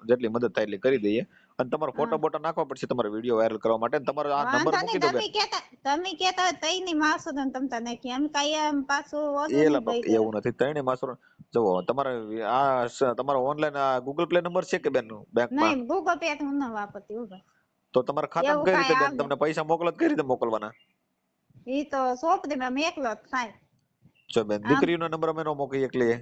જેટલી મદદ થાય એટલી કરી દઈએ, અને તમારો હા ફોટો બોટો નાખવા પડશે તમારો વિડીયો વાયરલ કરવા માટે. તમારો આ નંબર વાંધો નહીં, મૂકી દો બેન. તમે કહેતા હોય તઈ ની માણસો ને તમતા નાખી, એમ કાંઈ એમ પાછું ઓલું એલા નહીં બાપ, દઈ દે. એવું નથી. ત્રણેય માસરો જુઓ તમારે તમારો ઓનલાઈન ગૂગલ પ્લે નંબર છે કે બેન બેંકમાં? નહીં ગૂગલ પે તો હું ન વાપરતી હો ભાઈ. તો તમારા ખાતામાં એવું કઈ રીતે કાંઈ બેન આવે તમને પૈસા મોકલો કઈ રીતે મોકલવાના? ઈ તો સોંપડી માં એકલો જ થાય. જો બેન આમ દીકરીનો નંબર અમે નો મોકલી એકલી,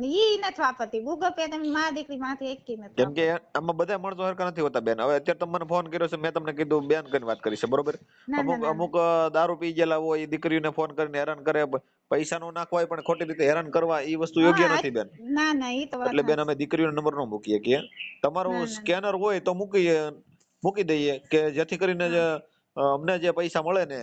ઈ નથી વાપરતી ગૂગલ પે, તમે મારા દીકરી માંથી એક નથી કેમ કે વાપરતી. આમાં બધા માણસો હરખા નથી હોતા બેન. હવે અત્યારે તમે મને ફોન કર્યો છે, મેં તમને કીધું બેન કરીને વાત કરી છે, બરોબર? ના ના અમુક ના ના અમુક દારૂ પી ગયેલા હોય એ દીકરીને ફોન કરીને હેરાન કરે, પૈસા નો નાખવા હોય પણ ખોટી રીતે હેરાન કરવા, એ વસ્તુ યોગ્ય હા નથી બેન. ના ના ઈ તો વાત એટલે બેન અમે સાચી. દીકરીનો નંબર નો મૂકીએ કે તમારું ના ના ના. સ્કેનર હોય તો મૂકી દઈએ કે જેથી કરીને હા અમને જે પૈસા મળે ને,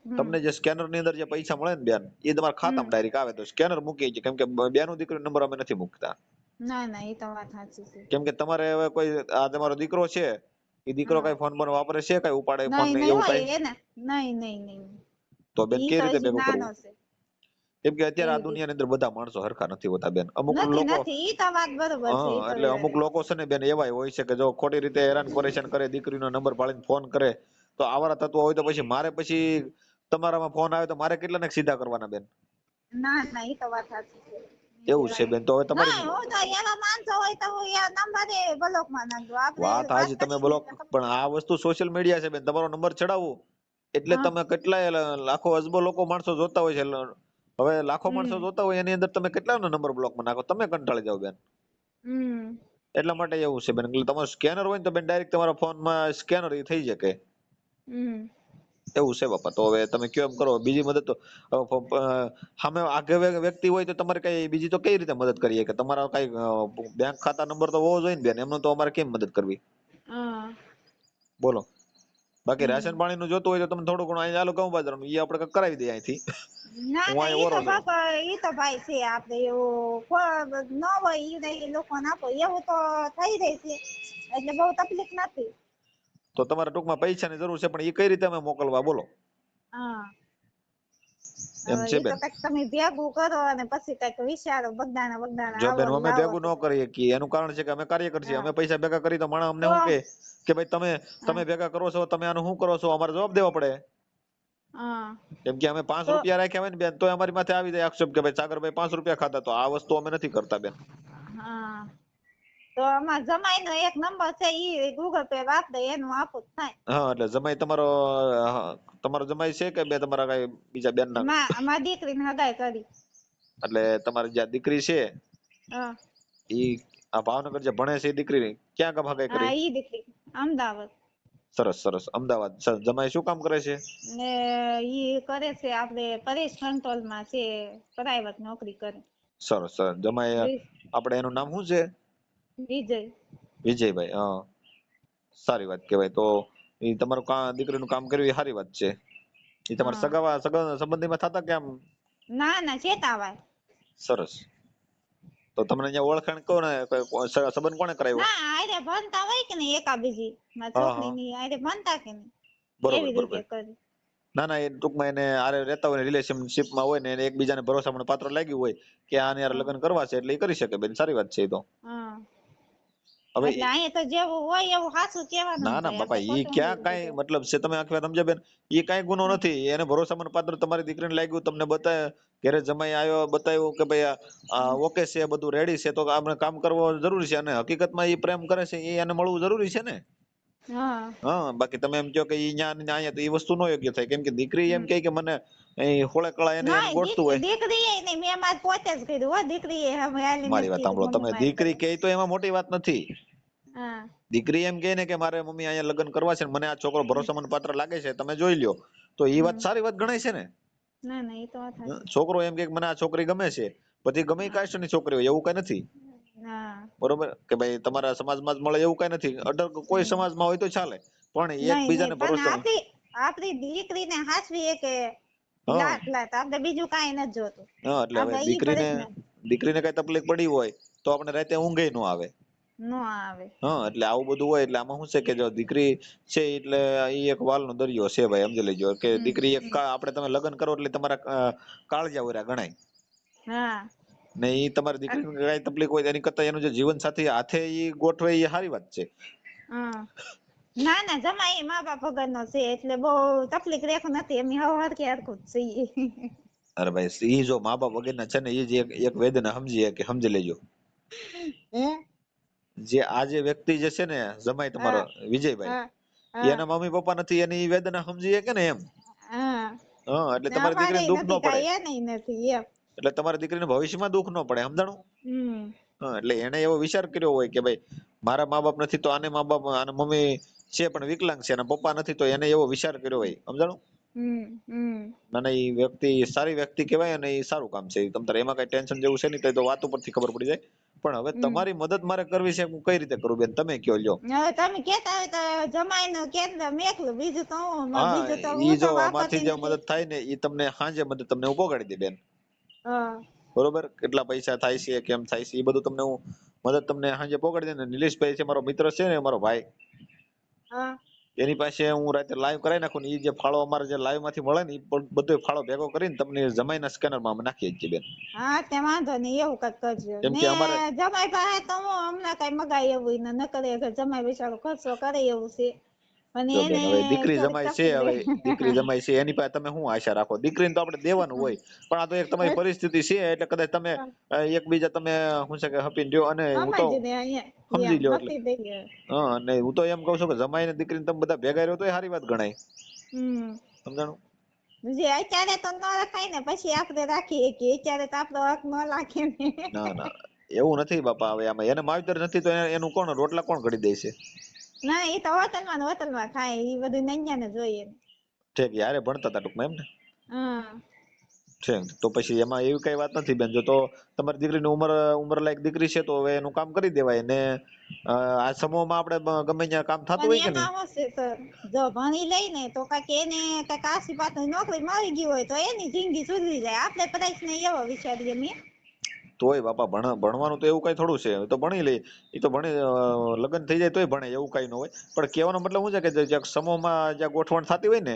હમ તમને જે સ્કેનર ની અંદર જે પૈસા મળે ને બેન, એ તમારા હમ ખાતામાં ડાયરેક્ટ આવે તો સ્કેનર મૂકીએ છીએ. કેમ કે બેનો દીકરીનો નંબર અમે નથી મૂકતા. ના ના ઈ તો વાત સાચી છે. કેમ કે તમારે હવે કોઈ આ તમારો દીકરો છે, એ દીકરો હા કઈ ફોન બોન વાપરે છે, કઈ ઉપાડે ફોન નહીં ને નહીં એવું કઈ? હોય એને નહીં નહીં નહીં. તો બેન ઈ કઈ તો રીતે હજી ભેગું નાનો કરવું? છે. કેમ કે અત્યારે આ એવી રીતે દુનિયાની અંદર બધા માણસો હરખા નથી હોતા બેન. અમુક નથી લોકો નથી ઈ તો વાત બરોબર છે. ઈ તો એટલે અમુક લોકો છે ને બેન એવા હોય છે કે જો ખોટી રીતે હેરાન પરેશાન કરે, દીકરીનો નંબર પાડીને ફોન કરે, તો આવારા તત્વો હોય તો પછી તમારામાં ફોન આવે તો મારે કેટલાને સીધા કરવાના બેન? ના ના ઈ તો વાત સાચી છે. એવું છે બેન. તો હવે તમારી ના હું તો એવા માણસો હોય તો હું એ નંબર બ્લોક માં નાખ દઉં. આપણે વાત વાત હાજી, તમે કરીએ ને બ્લોક, એટલે ખબર પણ આ વસ્તુ સોશિયલ મીડિયા છે બેન. તમારો નંબર ચડાવવું એટલે હા તમે કેટલાય લાખો અજબો લોકો માણસો જોતા હોય છે. હવે લાખો માણસો હમ જોતા હોય એની અંદર તમે કેટલાનો નંબર બ્લોકમાં નાખો? તમે કંટાળી જાવ બેન. હમ એટલા માટે એવું છે બેન. એટલે તમારું સ્કેનર હોય ને તો બેન ડાયરેક્ટ તમારા ફોનમાં સ્કેનર એ થઈ શકે હમ એવું છે બાપા. તો હવે તમે કયો એમ કરો. બીજી મદદ તો સામે આગળ વ્યક્તિ હોય તો તમારે કઈ બીજી તો કઈ રીતે મદદ કરીએ? કે તમારા કઈ બેંક ખાતા નંબર તો હોવો જોઈએ ને બેન, એમનો તો અમારે કેમ મદદ કરવી હા બોલો? બાકી રાશન હમ પાણી નું જોતું હોય તો તમે થોડું ઘણું અહીંયા ચાલુ ઘઉં બાજરાનું એ આપણે કરાવી દઈએ અહીંથી. ના હું ના અહીંયા ઈ ઓરો તો છું. બાપા ઈ તો ભાઈ છે આપણે એવું ન હોય ઈ લોકો આપો એવું તો થઈ જાય છે, એટલે બહુ તકલીફ નથી. તો તમારે ટૂંકમાં પૈસાની જરૂર છે, પણ એ કઈ રીતે અમે મોકલવા બોલો? હા એમ હવે છે ઈ તો બેન. કઈક તમે ભેગું કરો અને પછી કઈક વિચારો બગદાણા જો આવો બેન ને અમે લાવો ભેગું તો ન કરીએ કે એનું કારણ છે કે અમે કાર્યકર છીએ. હા અમે પૈસા ભેગા કરી તો માણસ અમને તો શું કે ભાઈ તમે હા તમે ભેગા કરો છો, તમે આનું શું કરો છો, અમારે જવાબ દેવો પડે. હા કેમ કે અમે 5 તો રૂપિયા રાખ્યા હોય ને બેન, તો અમારી માથે આવી જાય આક્ષેપ કે ભાઈ સાગરભાઈ 5 રૂપિયા ખાતા. તો આ વસ્તુ અમે નથી કરતા બેન. હા તો અમાર જમાઈ નો એક નંબર છે, ઈ ગૂગલ પે વાપરે એનું આપું થાય. હા એટલે જમાઈ તમારો જમાઈ છે કે બે તમારા કઈ બીજા બેન ના? અમારી દીકરીને હગાઈ કરી. એટલે તમારી જે દીકરી છે હા ઈ આ ભાવનગર જે ભણે છે એ દીકરી ક્યાં ગામ હગાઈ હા કરી? ઈ દીકરી અમદાવાદ. સરસ સરસ. અમદાવાદ. જમાઈ શું કામ કરે છે? ને ઈ કરે છે આપણે પરેશ કંટ્રોલ માં છે, પ્રાઇવેટ નોકરી કરે. સરસ સરસ. જમાઈ આપણે એનું નામ શું છે? વિજય. વિજયભાઈ. સારી વાત કહેવાય. તો એ તમારું દીકરીનું કામ કર્યું એ સારી વાત છે. એ તમારા હા સગા સંબંધીમાં થતા કે આમ? ના ના ચેતાવાય. સરસ. તો તમને અહીંયા ઓળખાણ કોને સંબંધ કોને કરાવ્યો? ના આરે ભણતા હોય કે નહીં એકા બીજી મારી હા છોકરી હા, ની આરે ભણતા કે નહીં બરોબર એવી રીતે બરોબર. કરી. ના ના, એ ટૂંકમાં એને આરે રહેતા હોય, રિલેશનશિપમાં હોય ને એને એકબીજાને ભરોસામણ પાત્ર લાગ્યું હોય કે આને યાર હા લગ્ન કરવા છે, એટલે એ કરી શકે બેન. સારી વાત છે એ તો. હા હવે એટલે અહીંયા તો જેવું હોય એવું સાચું કેવાનું ના ને ના ભાઈ, બાપા, આપણે ઈ ખોટું હું ક્યાં બોલવું કઈ જોઈએ. મતલબ છે? તમે આખી વાત સમજ્યા બેન? ઈ કઈ ગુનો હમ નથી. એને ભરોસામણ પાત્ર તમારી દીકરીને લાગ્યું, તમને બતાવે, ઘરે જમાઈ આવ્યો, બતાવ્યું કે ભાઈ આ હમ ઓકે છે, બધું રેડી છે, તો આપણે કામ કરવો જરૂરી છે. અને હકીકતમાં એ પ્રેમ કરે છે, એ એને મળવું જરૂરી છે ને. હા હા, બાકી તમે એમ કહો કે ઈ ન્યા ને અહીંયા, તો એ વસ્તુ નો યોગ્ય થાય. કેમ કે દીકરી એમ હમ કે મને હોળે કળા એને ના ગોઠતું હોય. દીકરી એ નહીં, મેં મારે પોતે જ કર્યું હો. દીકરી એ હવે હાલી મારી નથી વાત કીધું સાંભળો, મમ્મી તમે મારે દીકરી કરવા. કહે તો એમાં મોટી વાત નથી. હા દીકરી એમ કહે ને કે મારે મમ્મી અહીંયા લગ્ન કરવા છે ને મને આ છોકરો ભરોસામંદ પાત્ર લાગે છે, તમે જોઈ લ્યો, તો એ વાત હમ. સારી વાત ગણાય છે ને. ના ના, એ તો વાત સાચી. છોકરો એમ કે મને આ છોકરી ગમે છે, પછી ગમે એ હા કાસ્ટની છોકરી હોય એવું કઈ નથી. હા. બરોબર કે ભાઈ તમારા સમાજમાં જ મળે એવું કઈ નથી, અડર કોઈ હમ. સમાજમાં હોય તો ચાલે, પણ નહીં નહીં, એકબીજાને પણ ભરોસો. આપણી દીકરીને હાચવી કે હા લાત આપણે બીજું કાંઈ નથી જોતું. હા, એટલે હવે આપણે ઈ દીકરીને પ્રશ્ન દીકરીને કઈ તકલીફ પડી હોય તો આપણે રાતે ઊંઘે ન આવે. નો આવે. હા, એટલે આવું બધું હોય એટલે આમાં શું છે કે જો દીકરી છે એટલે ઈ એક વાલનો દરિયો છે ભાઈ, સમજી લેજો કે હમ દીકરી એક હમ. આપણે તમે લગ્ન કરો એટલે તમારા કાળજા ઓર્યા ગણાય. હા. ને ઈ તમારી દીકરીને કઈ તકલીફ હોય એની કરતા એનું જે જીવન સાથી હાથે ઈ ગોઠવે એ સારી વાત છે. હા. ના ના, જમાઈ મા બાપ વગરનો છે એટલે બહુ તકલીફ રેખ નથી, એમની હવ હરખે હરખું જ છીએ. અરે ભાઈ ઈ જો મા બાપ વગરના છે ને એ જ એક વેદના સમજી લેજો. હે. જે આ જે વ્યક્તિ જે છે ને જમાઈ તમારો હા વિજયભાઈ, હા હા એના મમ્મી પપ્પા નથી એની ઈ વેદના સમજી શકે ને એમ. હા. હા, એટલે ને તમારી અમારે દીકરીને દુઃખ ન નથી પડે, કાંઈ, એનેય નથી એમ. એટલે તમારી દીકરીને ભવિષ્યમાં દુઃખ ન પડે, સમજાણું. હમ. હા, એટલે એને એવો વિચાર કર્યો હોય કે ભાઈ મારા મા બાપ નથી તો આને મા બાપ આને મમ્મી છે પણ વિકલાંગ છે અને પપ્પા નથી તો એને એવો વિચાર કર્યો હોય, સમજાણું. હમ હમ. ના ના, એ વ્યક્તિ સારી વ્યક્તિ કહેવાય અને એ સારું કામ છે, તમ તારે એમાં કઈ ટેન્શન જેવું છે નહીં, તો વાત ઉપરથી ખબર પડી જાય. પણ હવે હમ. તમારી મદદ મારે કરવી છે, હું કઈ રીતે કરું બેન તમે કયો લ્યો. હવે તમે કેતા હોય તો જમાઈનું કેન્દ્ર મેકલું, બીજું તો હા, બીજું તો ઈ હું તો જો વાપરતી અમારથી જે નથી. મદદ થાય ને ઈ તમને હાંજે મદદ તમને હું પહોંચાડી દે બેન. હા. બરોબર, કેટલા પૈસા થાય છે કેમ થાય છે એ બધું તમને હું મદદ તમને હાંજે પહોંચાડી દે ને. નિલેશભાઈ છે મારો મિત્ર છે ને, મારો ભાઈ, હા. એની પાસે હું રાતે લાઈવ કરાવી નાખું ને એ જે ફાળો અમારે જે લાઈવ માંથી મળે ને એ બધો ફાળો ભેગો કરીને તમને જમાઈના સ્કેનરમાં અમે નાખીએ છીએ બેન. હા તે વાંધો નહીં, એવું કઈક કરજો કેમ ને. કે અમારે જમાઈ પાસે તો હું હમણાં કઈ મગાય એવું ન કરે, જમાઈ બિચારો ખર્ચો કરે એવું છે. અને જો બેન એને હવે દીકરી થોડીક જમાઈ છે, તકલીફ રે. હવે દીકરી જમાઈ છે એની પાસે તમે શું આશા રાખો, દીકરીને તો આપણે દેવાનું હોય, પણ આ તો એક તમારી પરિસ્થિતિ છે એટલે કદાચ તમે એકબીજા તમે શું છે કે હપીને રહ્યો, અને હું તો સમજ ને અહીંયા એમ સમજી લ્યો એટલે. હતી દઈએ. હા, અને હું તો એમ કઉ છું કે જમાઈ ને દીકરીને તમે બધા ભેગા રહ્યો તો એ સારી વાત ગણાય, હમ. સમજાણું. જે અત્યારે તો ન રખાય ને પછી આપણે રાખીએ કે અત્યારે તો આપણો હક ન રાખે ને. ના ના, એવું નથી બાપા, હવે આમાં એને માવતર નથી તો એનું કોણ રોટલા કોણ ઘડી દે છે. ના, એ તો હોટલમાં ખાય, એ બધું નૈયા ને જોઈએ. ઠીક, યારે ભણતા હતા ટૂંકમાં એમ ને. હા. છે તો પછી એમાં એવી કઈ વાત નથી બેન, જો તો તમારી દીકરીની ઉંમર લાયક દીકરી છે તો હવે એનું કામ કરી દેવાય ને. આ સમૂહમાં આપણે ગમે ત્યાં કામ થતું પણ હોય કે નહીં. એમાં શું છે સર, જો ભણી લઈ ને તો કઈક એને કઈક આસીપાસની નોકરી મળી ગઈ હોય તો એની જિંદગી સુધરી જાય, આપણે કદાચ ને એવો વિચારીએ મેં. તોય બાપા ભણવાનું તો એવું કઈ થોડું છે, તો ભણી લે. એ તો ભણી લગ્ન થઈ જાય તોય ભણે એવું કઈ ન હોય, પણ કહેવાનો મતલબ શું છે કે જ્યાં સમૂહમાં જ્યાં ગોઠવણ થતી હોય ને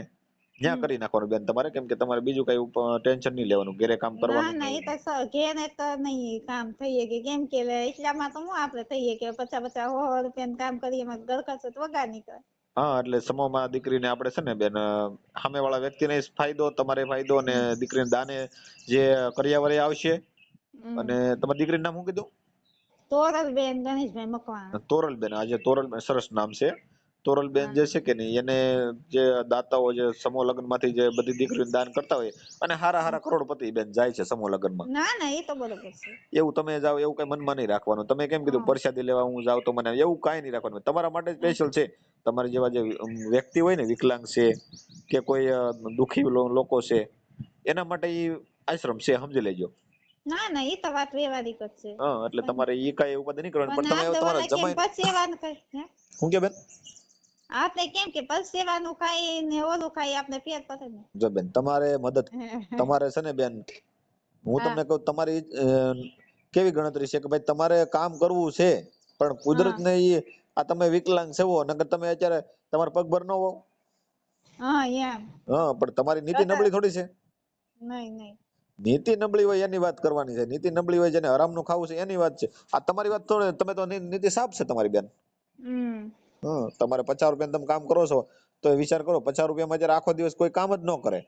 ત્યાં હમ. કરી નાખવાનું બેન તમારે, કેમ કે તમારે બીજું કઈ ટેન્શન નહીં લેવાનું, ઘરે કામ ના કરવાનું ને ના, એ એવું. તો ઘેરે તો નહીં કામ થઈએ કે, કેમ કે એટલામાં તો હું આપડે થઈએ કે 50-50 રૂપિયાનું કામ કરીએ એમાં ઘર ખર્ચો તો વગા નીકળે. હા, એટલે સમૂહમાં દીકરીને આપણે છે ને બેન, સામેવાળા વ્યક્તિને ફાયદો, તમારે ફાયદો, અને હમ દીકરીને દાને જે કરિયાવરે આવશે. હમ. અને તમારી દીકરીનું નામ શું કીધું? તોરલબેન ગણેશભાઈ મકવાણા. તોરલબેન, આજે તોરલબેન સરસ નામ છે. તોરલબેન હા જે છે કે નહીં, એને જે દાતાઓ જે સમૂહ લગ્નમાંથી જે બધી દીકરીઓને દાન કરતા હોય, અને હારા કરોડપતિ બેન જાય છે સમૂહ લગ્નમાં. ના ના, એ તો બરોબર છે. એવું તમે જાઓ એવું કઈ મનમાં નહીં રાખવાનું, તમે કેમ કીધું હા પરસાદી લેવા હું જાઉં તો મને એવું કાંઈ નહીં રાખવાનું, તમારા માટે હા સ્પેશિયલ છે. તમારા જેવા જે વ્યક્તિ હોય ને, વિકલાંગ છે કે કોઈ દુખી લોકો છે, એના માટે ઈ આશ્રમ છે, સમજી લેજો. ના ના, એ તો વાત વ્યવહારિક જ છે. હા, એટલે તમારે ઈ કાંઈ એવું બધું નહીં કરવાનું, પણ પણ તમે આપણે તમારા ઓલા કેમ જમાઈ પરસેવાનું કઈ શું કે બેન. આપણે કેમ કે પરસેવાનું ખાઈ ને ઓલું ખાઈ આપણે પેટ પડે ને. જો બેન તમારે મદદ, તમારે છે ને બેન, હું હા તમને કહું તમારી કેવી ગણતરી છે કે ભાઈ તમારે કામ કરવું છે, પણ કુદરત હા ને ઈ આ તમે વિકલાંગ છો, નકર તમે અત્યારે તમારા પગ ભર ન હો. હા એમ. હા, પણ તમારી નીતિ નબળી થોડી છે. નહીં નહીં. નીતિ નબળી હોય એની વાત કરવાની છે, નીતિ નબળી હોય જેને હરામનું ખાવું છે એની વાત છે. આ તમારી વાત થોડી, તમે તો નીતિ સાફ છે તમારી બેન. હમ. તમારે 50 રૂપિયા તમે કામ કરો છો તો વિચાર કરો, 50 રૂપિયામાં જ્યારે આખો દિવસ કોઈ કામ જ ન કરે,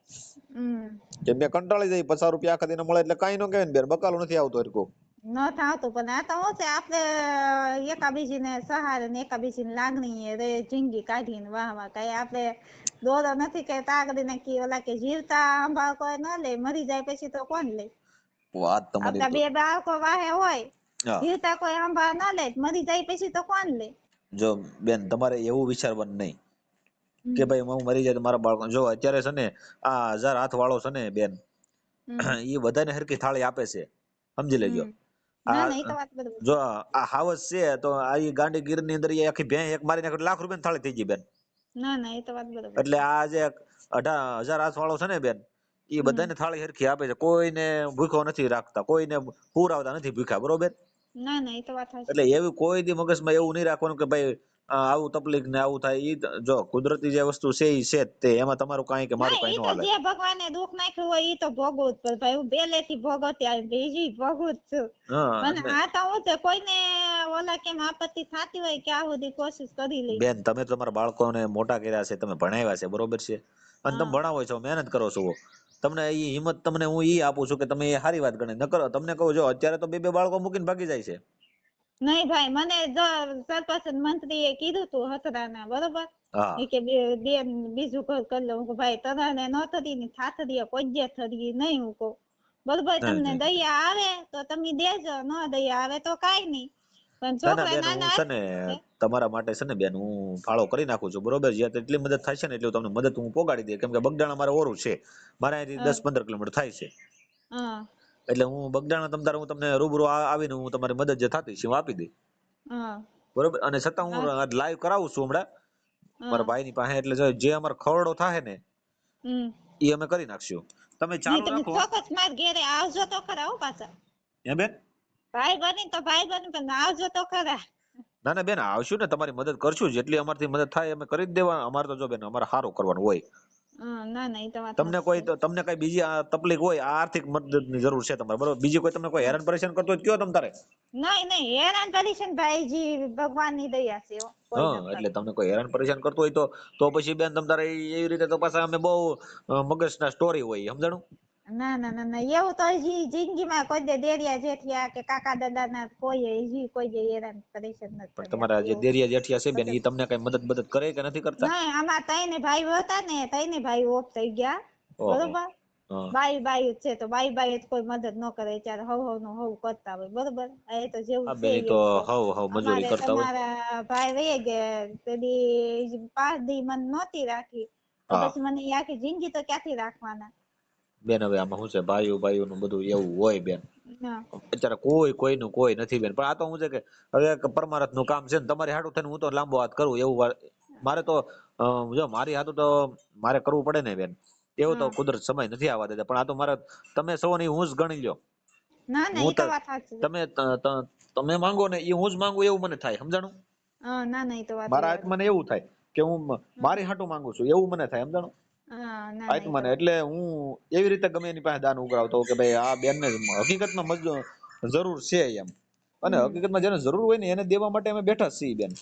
હમ. કેમ કે કંટાળી જાય, 50 રૂપિયા આખા દીના મળે એટલે કાંઈ ન કહેવાય ને બેન, બકાલું નથી આવતું હરખું. ન થાતું, પણ આ તો શું છે, આપણે એકાબીજીને સહારે ને એકાબીજીની લાગણી રે જિંદગી કાઢીને વાહ કઈ આપણે દોરો નથી કે તાગડીને કી ઓલા કે જીવતા સંભાળ કોઈ ન લે, મરી જાય પછી તો કોણ લે. વાત તમારી આપડા તો બે બાળકો વાહે હોય, હા, જીવતા કોઈ સંભાળ ન લે, મરી જાય પછી તો કોણ લે. જો બેન તમારે એવું વિચારવાનું નહીં કે હમ ભાઈ હું મરી જાય તો મારા બાળકો, જો અત્યારે છે ને આ 1000 હાથ વાળો છે ને બેન, હમ એ બધાને હરખી થાળી આપે છે, સમજી લેજો. હમ ના ના એ આ તો વાત બરોબર જો છે. આ હાવસ છે તો આ ઈ ગાંડી ગીર ની અંદર ઈ આખી ભેં એક મારી નાખે એટલે ₹1,00,000 થાળી થઈ ગઈ બેન. ના ના એ તો વાત બરોબર એટલે છે. આ જે 1000 હાથ વાળો છે ને બેન, એ હમ બધાને થાળી હરખી આપે છે, કોઈને ભૂખ્યો નથી રાખતા, કોઈને હુરાવતા નથી ભૂખ્યા, બરોબર. ના ના એ તો વાત એટલે સાચી. એવી કોઈ દી મગજમાં એવું નહીં રાખવાનું કે ભાઈ આવું તકલીફ ને આવું થાય. જો કુદરતી જે વસ્તુ છે ઈ છે જ તે, એમાં તમારું કાંઈ કે ના મારું કાંઈ ઈ ન તો હાલે. જે ભગવાને દુઃખ નાખ્યું હોય ઈ તો ભોગવવું જ પડે ભાઈ. હું પહેલેથી ભોગવતી આવી બીજી ભોગવું જ છું. હા મને એટલે આ તો હું છે કોઈને ઓલા કેમ આપત્તિ થતી હોય કે આ સુધી કોશિશ કરી લઈ. બેન તમે તો તમારા બાળકોને મોટા કર્યા છે, તમે ભણાવ્યા છે, બરોબર છે, અને તમે હા ભણાવો છો, મહેનત કરો છો, તમને ઈ હિંમત તમને હું ઈ આપું છું કે તમે એ સારી વાત ગણે. નકર તમને કહું, જો અત્યારે તો બે બે બાળકો મૂકીને ભાગી જાય છે. નહીં ભાઈ મને જો સરપંચ મંત્રીએ કીધું તું હતરાના બરોબર હા એ કે બેન બીજું ઘર કરી લે. હું કહું ભાઈ તને ન થતી ને થાથડીએ કોઈ થતી નહીં. હું કહું બરોબર નહીં તમને નહીં દયા આવે તો તમે દેજો, ન દયા આવે તો કાંઈ નહીં. પણ ના ના છોકરા બેન, હું નાના છે ને હશે. તમારા માટે છે ને બેન, હું ફાળો કરી નાખું છું, બરોબર. જ્યાં તેટલી મદદ થાય છે ને એટલું તમને મદદ હું પોગાડી દે, કેમ કે બગદાણા મારે ઓરું છે, મારે અહીંથી હા 10-15 કિલોમીટર થાય છે. હા એટલે હું બગદાણા તમતારે હું તમને રૂબરૂ આવીને હું તમારી મદદ જે થતી છે હું આપી દઈ, હા બરોબર. અને છતાં હું હા લાઈવ કરાવું છું હમણાં મારા હા ભાઈની પાસે. એટલે જે અમારો ખરડો થાય ને હમ એ અમે કરી નાખશું. તમે નહીં ચાલુ તમે રાખો. ચોક્કસ માર ઘેરે આવજો તો ખરા હો પાછા. હે બેન? ભાઈ બની તો ભાઈ બની પણ આવજો તો ખરા. ના ના બેન, આવશું ને, તમારી મદદ કરશું, જેટલી અમારથી મદદ થાય અમે કરી જ દેવા. અમારે તો જો બેન અમારે સારું કરવાનું હોય. ના ના એ તો વાત તમને સાચી કોઈ છે. તમને કઈ બીજી તકલીફ હોય, આર્થિક મદદની જરૂર છે તમારે, બરોબર, બીજી કોઈ તમને કોઈ હેરાન પરેશાન કરતો હોય તો કયો તમ તારે. નહીં નહીં હેરાન કરીશ ને ભાઈજી ભગવાનની દયા છે હો. કોઈ હા નથી એટલે કરતું. તમને કોઈ હેરાન પરેશાન કરતું હોય તો પછી બેન તમ તારે એવી રીતે તો પાછા અમે બહુ મગજના સ્ટોરી હોય, સમજાણું. ના ના ના ના એવું તો હજી જિંદગીમાં કોઈ દે દેરિયા જેઠિયા કે કાકા દાદા ના કોઈ હજી કોઈ દે હેરાન પરેશાન નથી પણ કર્યા તમારા જે એવું દેરિયા જેઠિયા છે બેન, બધું. એ તમને કઈ મદદ કરે કે નથી કરતા? નહીં આમાં તઈને ભાઈ હતા ને તઈને ભાઈ ઓફ થઈ ગયા ઓહો. બરોબર. હા બાઈ બાઈ જ છે તો બાઈ બાઈ જ કોઈ મદદ ન કરે ત્યારે હવ હવ નું હવ કરતા હોય બરોબર. એ તો જેવું હા છે બેન, એ તો એવું છે. હવ મજૂરી અમારે કરતા હોય. તમારા ભાઈ વહી ગયા તે દી 5 દી મને નહોતી રાખી તો હા પછી મને એ આખી જિંદગી તો ક્યાંથી રાખવાના. બેન હવે આમાં શું છે, ભાઈઓ નું બધું એવું હોય બેન. હા અત્યારે કોઈનું કોઈ નથી બેન. પણ આ તો શું છે કે હવે એક પરમારથ નું કામ છે ને, તમારી હાટું થઈને હું તો લાંબો હાથ કરું એવું મારે તો જો મારી હાટું તો મારે કરવું પડે ને બેન. એવું તો હા કુદરત સમય નથી આવવા દેતા. પણ આ તો મારે તમે સૌની હું જ ગણી લ્યો. ના ના હું એ તો તો વાત સાચી છે. તમે માંગો ને એ હું જ માંગુ એવું મને થાય, સમજાણું. ના ના એ તો વાત મારા રેવા દે. આત્માને એવું થાય કે હું મારી હાટું માંગુ છું એવું મને થાય, સમજાણું. ના ના એ તો આત્માને વાત. એટલે હું એવી રીતે ગમે એની પાસે દાન ઉઘરાવતો કે ભાઈ આ બેનને હકીકતમાં જરૂર છે એમ. અને હમ હકીકતમાં જેને જરૂર હોય ને એને દેવા માટે અમે બેઠા જ છીએ બેન.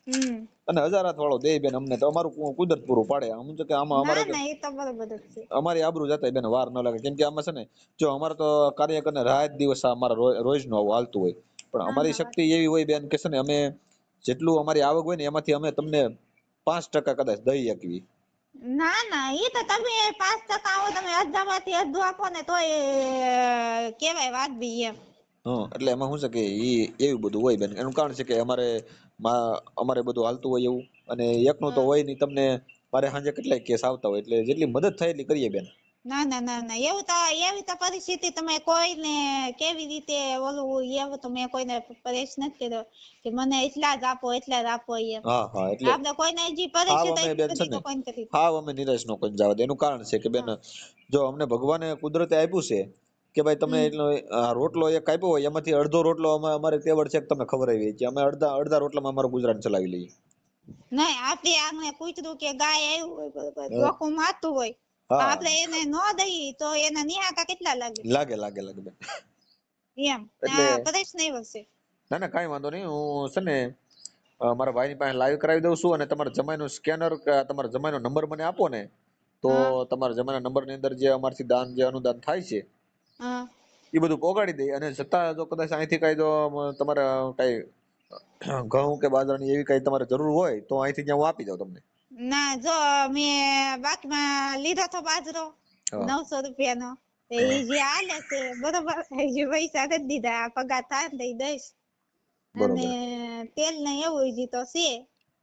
હમ અને 1000 હાથ વાળો દે બેન અમને તો અમારું કુદરત પૂરું પાડે. સમજો કે આમાં ના અમારે ના એ તો બરોબર જ છે. અમારી આબરૂ જતા બેન વાર ન લાગે. કેમ કે આમાં છે ને, જો અમારે તો કાર્ય કરીને રાત દિવસ અમારા રોજ નું આવું હાલતું હોય. પણ ના અમારી ના વાત. શક્તિ એવી હોય બેન કે છે ને, અમે જેટલું અમારી આવક હોય ને એમાંથી અમે તમને 5% કદાચ દઈ શકીએ. ના ના એ તો તમે 5% આવો તમે અડધામાંથી અડધું આપો ને તોય કેવાય વાત બી એમ. હા એટલે એમાં શું છે કે એવું બધું હોય બેન. એનું કારણ છે કે અમારે બધું હાલતું હોય એવું. અને એકનું તો હા. હોય નહીં. તમને મારે સાંજે કેટલાય કેસ આવતા હોય, એટલે જેટલી મદદ થાય એટલી કરીએ બેન. ના ના ના ના એવી તો પરિસ્થિતિ તમે કોઈને કેવી રીતે ઓલું એવું તો મેં કોઈને પ્રશ્ન નથી કર્યો કે મને એટલા જ આપો એમ. હા હા એટલે આપણે કોઈને હજી હાવ પરીક્ષિત અમે એટલી બેન છે બધી ને, તો કોઈને કરી. હાવ અમે નિરાશ નો કોઈ જવા દે. એનું કારણ છે કે બેન, હા જો અમને ભગવાને કુદરતે આપ્યું છે કે ભાઈ તમે હમ એટલો રોટલો એક આપ્યો હોય એમાંથી અડધો રોટલો અમારે તેવડ છે કે તમે ખવડાવીએ છીએ. અમે અડધા રોટલામાં અમારું ગુજરાન ચલાવી લઈએ. નહીં આપડે આમને કૂતરું કે ગાય આવ્યું હોય બરોબર હા ડોકું મારતું હોય તો હા, આપણે એને ન દઈએ તો એના નિહાકા કેટલા લાગે લાગે બેન. એમ. એટલે આ પ્રશ્ન એવો છે. ના ના કાંઈ વાંધો નહીં. હું છે ને મારા ભાઈની પાસે લાઈવ કરાવી દઉં છું. અને તમારા જમાઈનું સ્કેનર કે તમારા જમાઈનો નંબર મને આપો ને, તો હા તમારા જમાઈના નંબરની અંદર જે અમારથી દાન જે અનુદાન થાય છે હા એ બધું પોગાડી દે. અને છતાં જો કદાચ અહીંથી કઈ જો તમારે કઈ ઘઉં કે બાજરાની એવી કઈ તમારે જરૂર હોય તો અહીંથી ત્યાં હું આપી દઉં તમને. ના જો મેં બાકીમાં લીધો તો બાજરો હા 900 રૂપિયાનો એ જે હાલે છે બરોબર. હજી પૈસા નથી દીધા. આ પગાર થાય ને તો ઈ દઈશ. બરોબર. અને તેલ ને એવું જી તો છે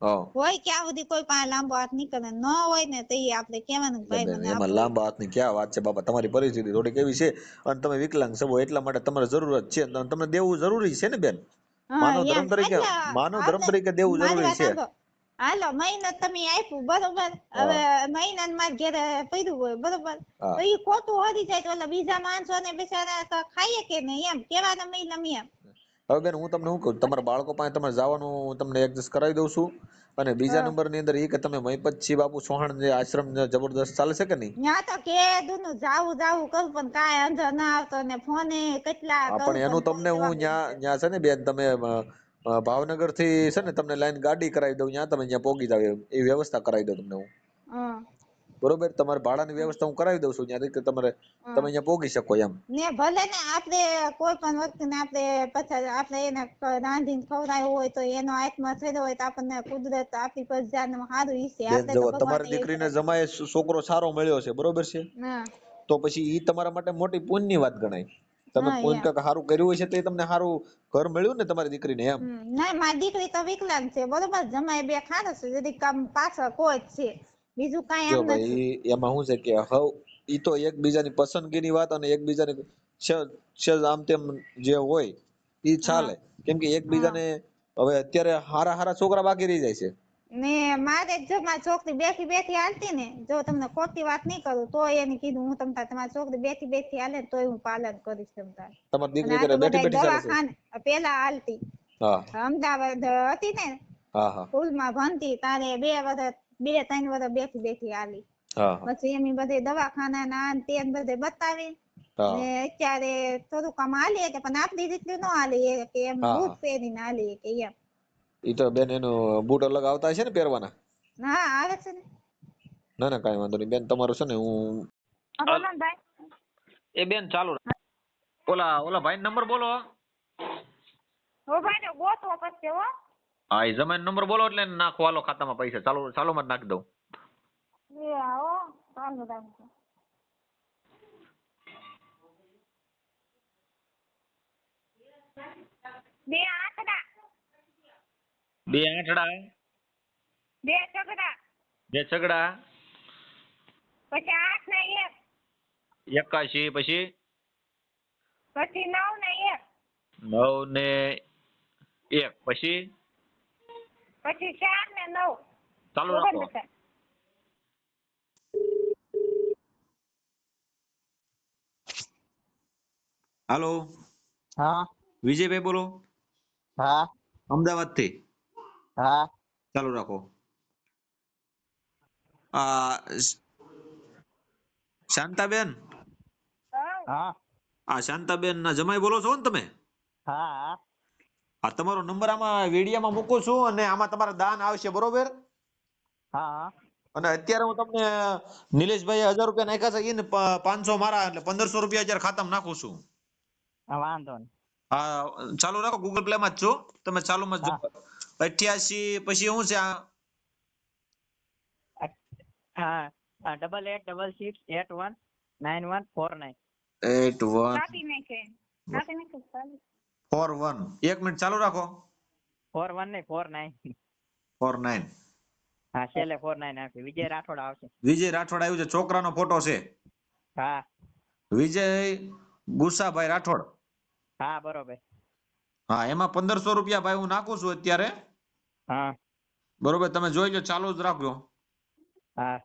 હા હોય ક્યાં સુધી કોઈ પાસે લાંબો હાથ નીકળે ન હોય ને તો ઈ આપણે કહેવાનું કે એટલે ભાઈ બેન મને એમાં આપો. લાંબા હાથની ક્યાં વાત છે બાપા, તમારી પરિસ્થિતિ થોડીક એવી છે અને તમે વિકલાંગ છો એટલા માટે તમારે જરૂરત છે અને તમને દેવું જરૂરી છે ને બેન. હા માનવ ધર્મ એમ તરીકે, એટલે માનવ ધર્મ આપણે તરીકે દેવું મારી જરૂરી વાત છે. સાંભળો. હાલો મહિનો તમે આપ્યું બરોબર, હવે હા મહિના મારા ઘેરે પડ્યું હોય બરોબર, હા તો ઈ ખોટું હરી જાય તો ઓલા બીજા માણસો ને બિચારા તો ખાઈએ કે નહીં એમ કેવાનો મહિના એમ. હવે બેન હું તમને શું કહું, તમારા બાળકો પાસે તમારે જવાનું હું તમને એડજસ્ટ કરાવી દઉં છું. અને બીજા હા. નંબર ની અંદર એ કે તમે મહિપતજી બાપુ ચૌહાણ જે આશ્રમ જે જબરદસ્ત ચાલશે કે નહીં? ન્યા તો કીધું નું જાવું કરું પણ કાંઈ અંધો ના આવતો ને ફોને કેટલા હા કરું પણ પણ એનું કોઈ તમને હું જવાબ નથી દેતો. ન્યા છે ને બેન તમે ભાવનગર થી છે ને તમને લાઈન ગાડી કરાવી દઉં, ત્યાં તમે ત્યાં પોગી જાવ એ વ્યવસ્થા કરાવી દઉં તમને હું. હા બરોબર, તમારે ભાડાની વ્યવસ્થા હું કરાવી દઉં છું, ત્યાંથી તમારે હા. તમે અહીંયા પોગી શકો એમ. ને ભલે ને આપણે કોઈ પણ વસ્તુને આપણે પછી આપણે એને રાંધીને ખવડાવ્યું હોય તો એનો આત્મા થયો હોય તો આપણને કુદરત આપણી પર સારું ઈચ્છે બેન આપણે તો જો ભગવાનને તમારી એવી દીકરીને રીતે જમાય છોકરો સારો મળ્યો છે બરોબર છે, હા તો પછી ઈ તમારા માટે મોટી પુણ્યની વાત ગણાય. તમે હા કોઈ એમ. કાંઈક સારું કર્યું હોય છે તો એ તમને સારું ઘર મળ્યું ને તમારી દીકરીને એમ. ના મારી દીકરી તો વિકલાંગ છે બરોબર, જમાય બે ખારો છે જરીક કામ પાછળ કોઈ જ છે બીજું કાંઈ જો એમ નથી. ભાઈ એમાં શું છે કે હવે ઈ તો એકબીજાની પસંદગીની વાત અને એકબીજાની આમ તેમ જે હોય ઈ હા ચાલે, કેમ કે હા. એકબીજાને હવે અત્યારે હારા હારા છોકરા બાકી રહી જાય છે. ને મારે જો મારી છોકરી બેઠી હાલતી ને, જો તમને ખોટી વાત નહીં કરું તો એને કીધું હું તમારી છોકરી બેઠી હાલે ને તોય હું પાલન કરીશ તમતાર. તમારી અને દીકરી આ તો અત્યારે બેઠી બધા બેઠી ચાલે છે. દવાખાને પેલા હાલતી હા અમદાવાદ હતી ને હા હા સ્કૂલમાં ભણતી તારે 2-3 વર્ષ બેઠી હાલી. હા હા પછી એમની બધે દવાખાના ના ને તે બધે બતાવી હા ને અત્યારે થોડુંક આમ હાલી કે પણ આપણી રીતનું ન હાલી કે એમ હા બૂટ હા પહેરીને હાલી કે એમ. ઈ તો બેન એનું બૂટ અલગ આવતા હશે ને પહેરવાના? હા આવે છે ને. ના ના કાંઈ વાંધો નહીં બેન, તમારું છે ને હું હા બોલો ને ભાઈ. એ બેન ચાલુ ઓલા ભાઈ નંબર બોલો. હો ભાઈ ગોતવો પડશે હો. હા એ જમાઈ નંબર બોલો એટલે નાખો હાલો ખાતામાં પૈસા, ચાલુ માં જ નાખી દઉં. એ આવો ચાલુ રાખજો. 2 આંકડા 2 આઠડા 2 છગડા 2 છગડા પછી 8 ને 1 81 પછી પછી 9 ને 1 9 ને 1 પછી પછી 4 ને 9 ચાલુ રાખો. હાલો હા વિજયભાઈ બોલો, હા અમદાવાદ થી. હા ચાલુ રાખો. આ શાંતાબેન, હા શાંતાબેન ના જમાઈ બોલો છો ને તમે? હા હા તમારો નંબર આમાં વિડીયામાં મૂકું છું અને આમાં તમારા દાન આવશે બરોબર. હા અને અત્યારે હું તમને નિલેશભાઈ 1000 રૂપિયા નાખ્યા છે, એને 500 મારા એટલે 1500 રૂપિયા અત્યારે ખાતામાં નાખું છું. વાંધો નહીં. હા ચાલુ રાખો, ગૂગલ પ્લે માં જ છો તમે, ચાલુ માં જ હા 88 પછી શું છે આ? હા 8866819149. 8141. એક મિનિટ ચાલુ રાખો. 41 નહીં 49. 49. હા છેલ્લે 49 આવશે. વિજય રાઠોડ આવશે. વિજય રાઠોડ આવ્યું છે, છોકરાનો ફોટો છે. હા વિજય ગુસાભાઈ રાઠોડ. હા બરોબર. હા એમાં 1500 રૂપિયા ભાઈ હું નાખું છું અત્યારે. હા બરોબર તમે જોઈ લો, ચાલુ જ રાખજો. હા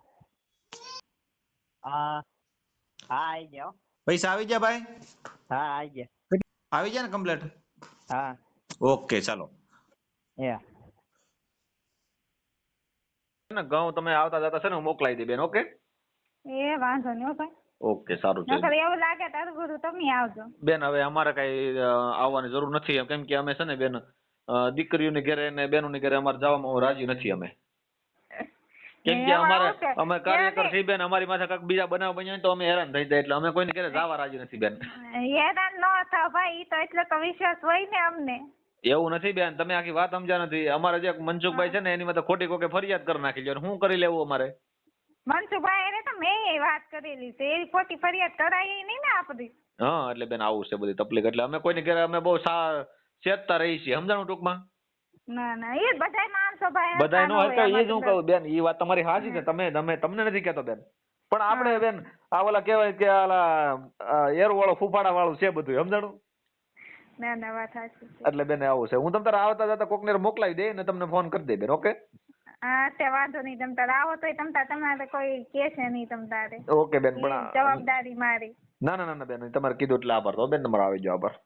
હા હા આવી ગયા હો. પૈસા આવી ગયા ભાઈ? હા આવી ગયા. આવી ગયા ને કમ્પ્લેટ? હા ઓકે ચાલો. યા ઘઉં તમે આવતા જતા છે ને હું મોકલાઈ દઈ બેન. ઓકે એ વાંધો નહીં હો ભાઈ. ઓકે સારું છે નકર એવું લાગે તારું ગુરુ તમે આવજો. બેન. હવે અમારે કઈ આવવાની જરૂર નથી, કેમ કે અમે છે ને બેન દીકરીઓની ઘરે ને બેનોની ઘરે અમારે જવામાં રાજી નથી અમે, કેમ કે એમાં આવું છે અમે કાર્યકર છીએ બેન, અમારી માથે કાંઈક બીજા બનાવ બન્યા હોય તો અમે હેરાન થઈ જાય, એટલે અમે કોઈની ઘરે જવા રાજી નથી બેન. હેરાન ન થાવ ભાઈ, ઈ તો એટલે તો વિશ્વાસ હોય ને અમને. એવું નથી બેન, તમે આખી વાત સમજ્યા નથી. અમારે જે મનસુખભાઈ છે ને એની માથે ખોટી કોકે ફરિયાદ કરી નાખી છે, શું કરી લેવું અમારે? મનસુખભાઈ એને તો મેં વાત કરેલી છે, એવી ખોટી ફરિયાદ કરાય નહીં ને આપણી. હા એટલે બેન આવું છે બધી તકલીફ, એટલે અમે કોઈની ઘરે અમે બહુ સેજતા રહી છે સમજાણું ટૂંકમાં ના ના એ બધાય માણસો ભાઈ બધાય નો હરખા ન હરખા હોય. એ જ હું કહું બેન એ વાત તમારી સાચી છે તમને નથી કહેતો બેન પણ આપણે હા. બેન આ ઓલા કહેવાય કે આલા એર વાળો ફૂફાડા વાળું છે બધું સમજાણું ના ના વાત સાચી છે. એટલે બેન આવું છે હું તમ તારે આવતા જતા કોકને મોકલાવી દે ને તમને ફોન કરી દે બેન ઓકે હા તે વાંધો નહીં તમ તારે આવો તોય તમારે કોઈ કે છે નહીં તમ તારે ઓકે બેન ઈ પણ જવાબદારી મારી. ના બેન તમારે કીધું એટલે આભાર તો બેન તમારો આવી જાવ આભાર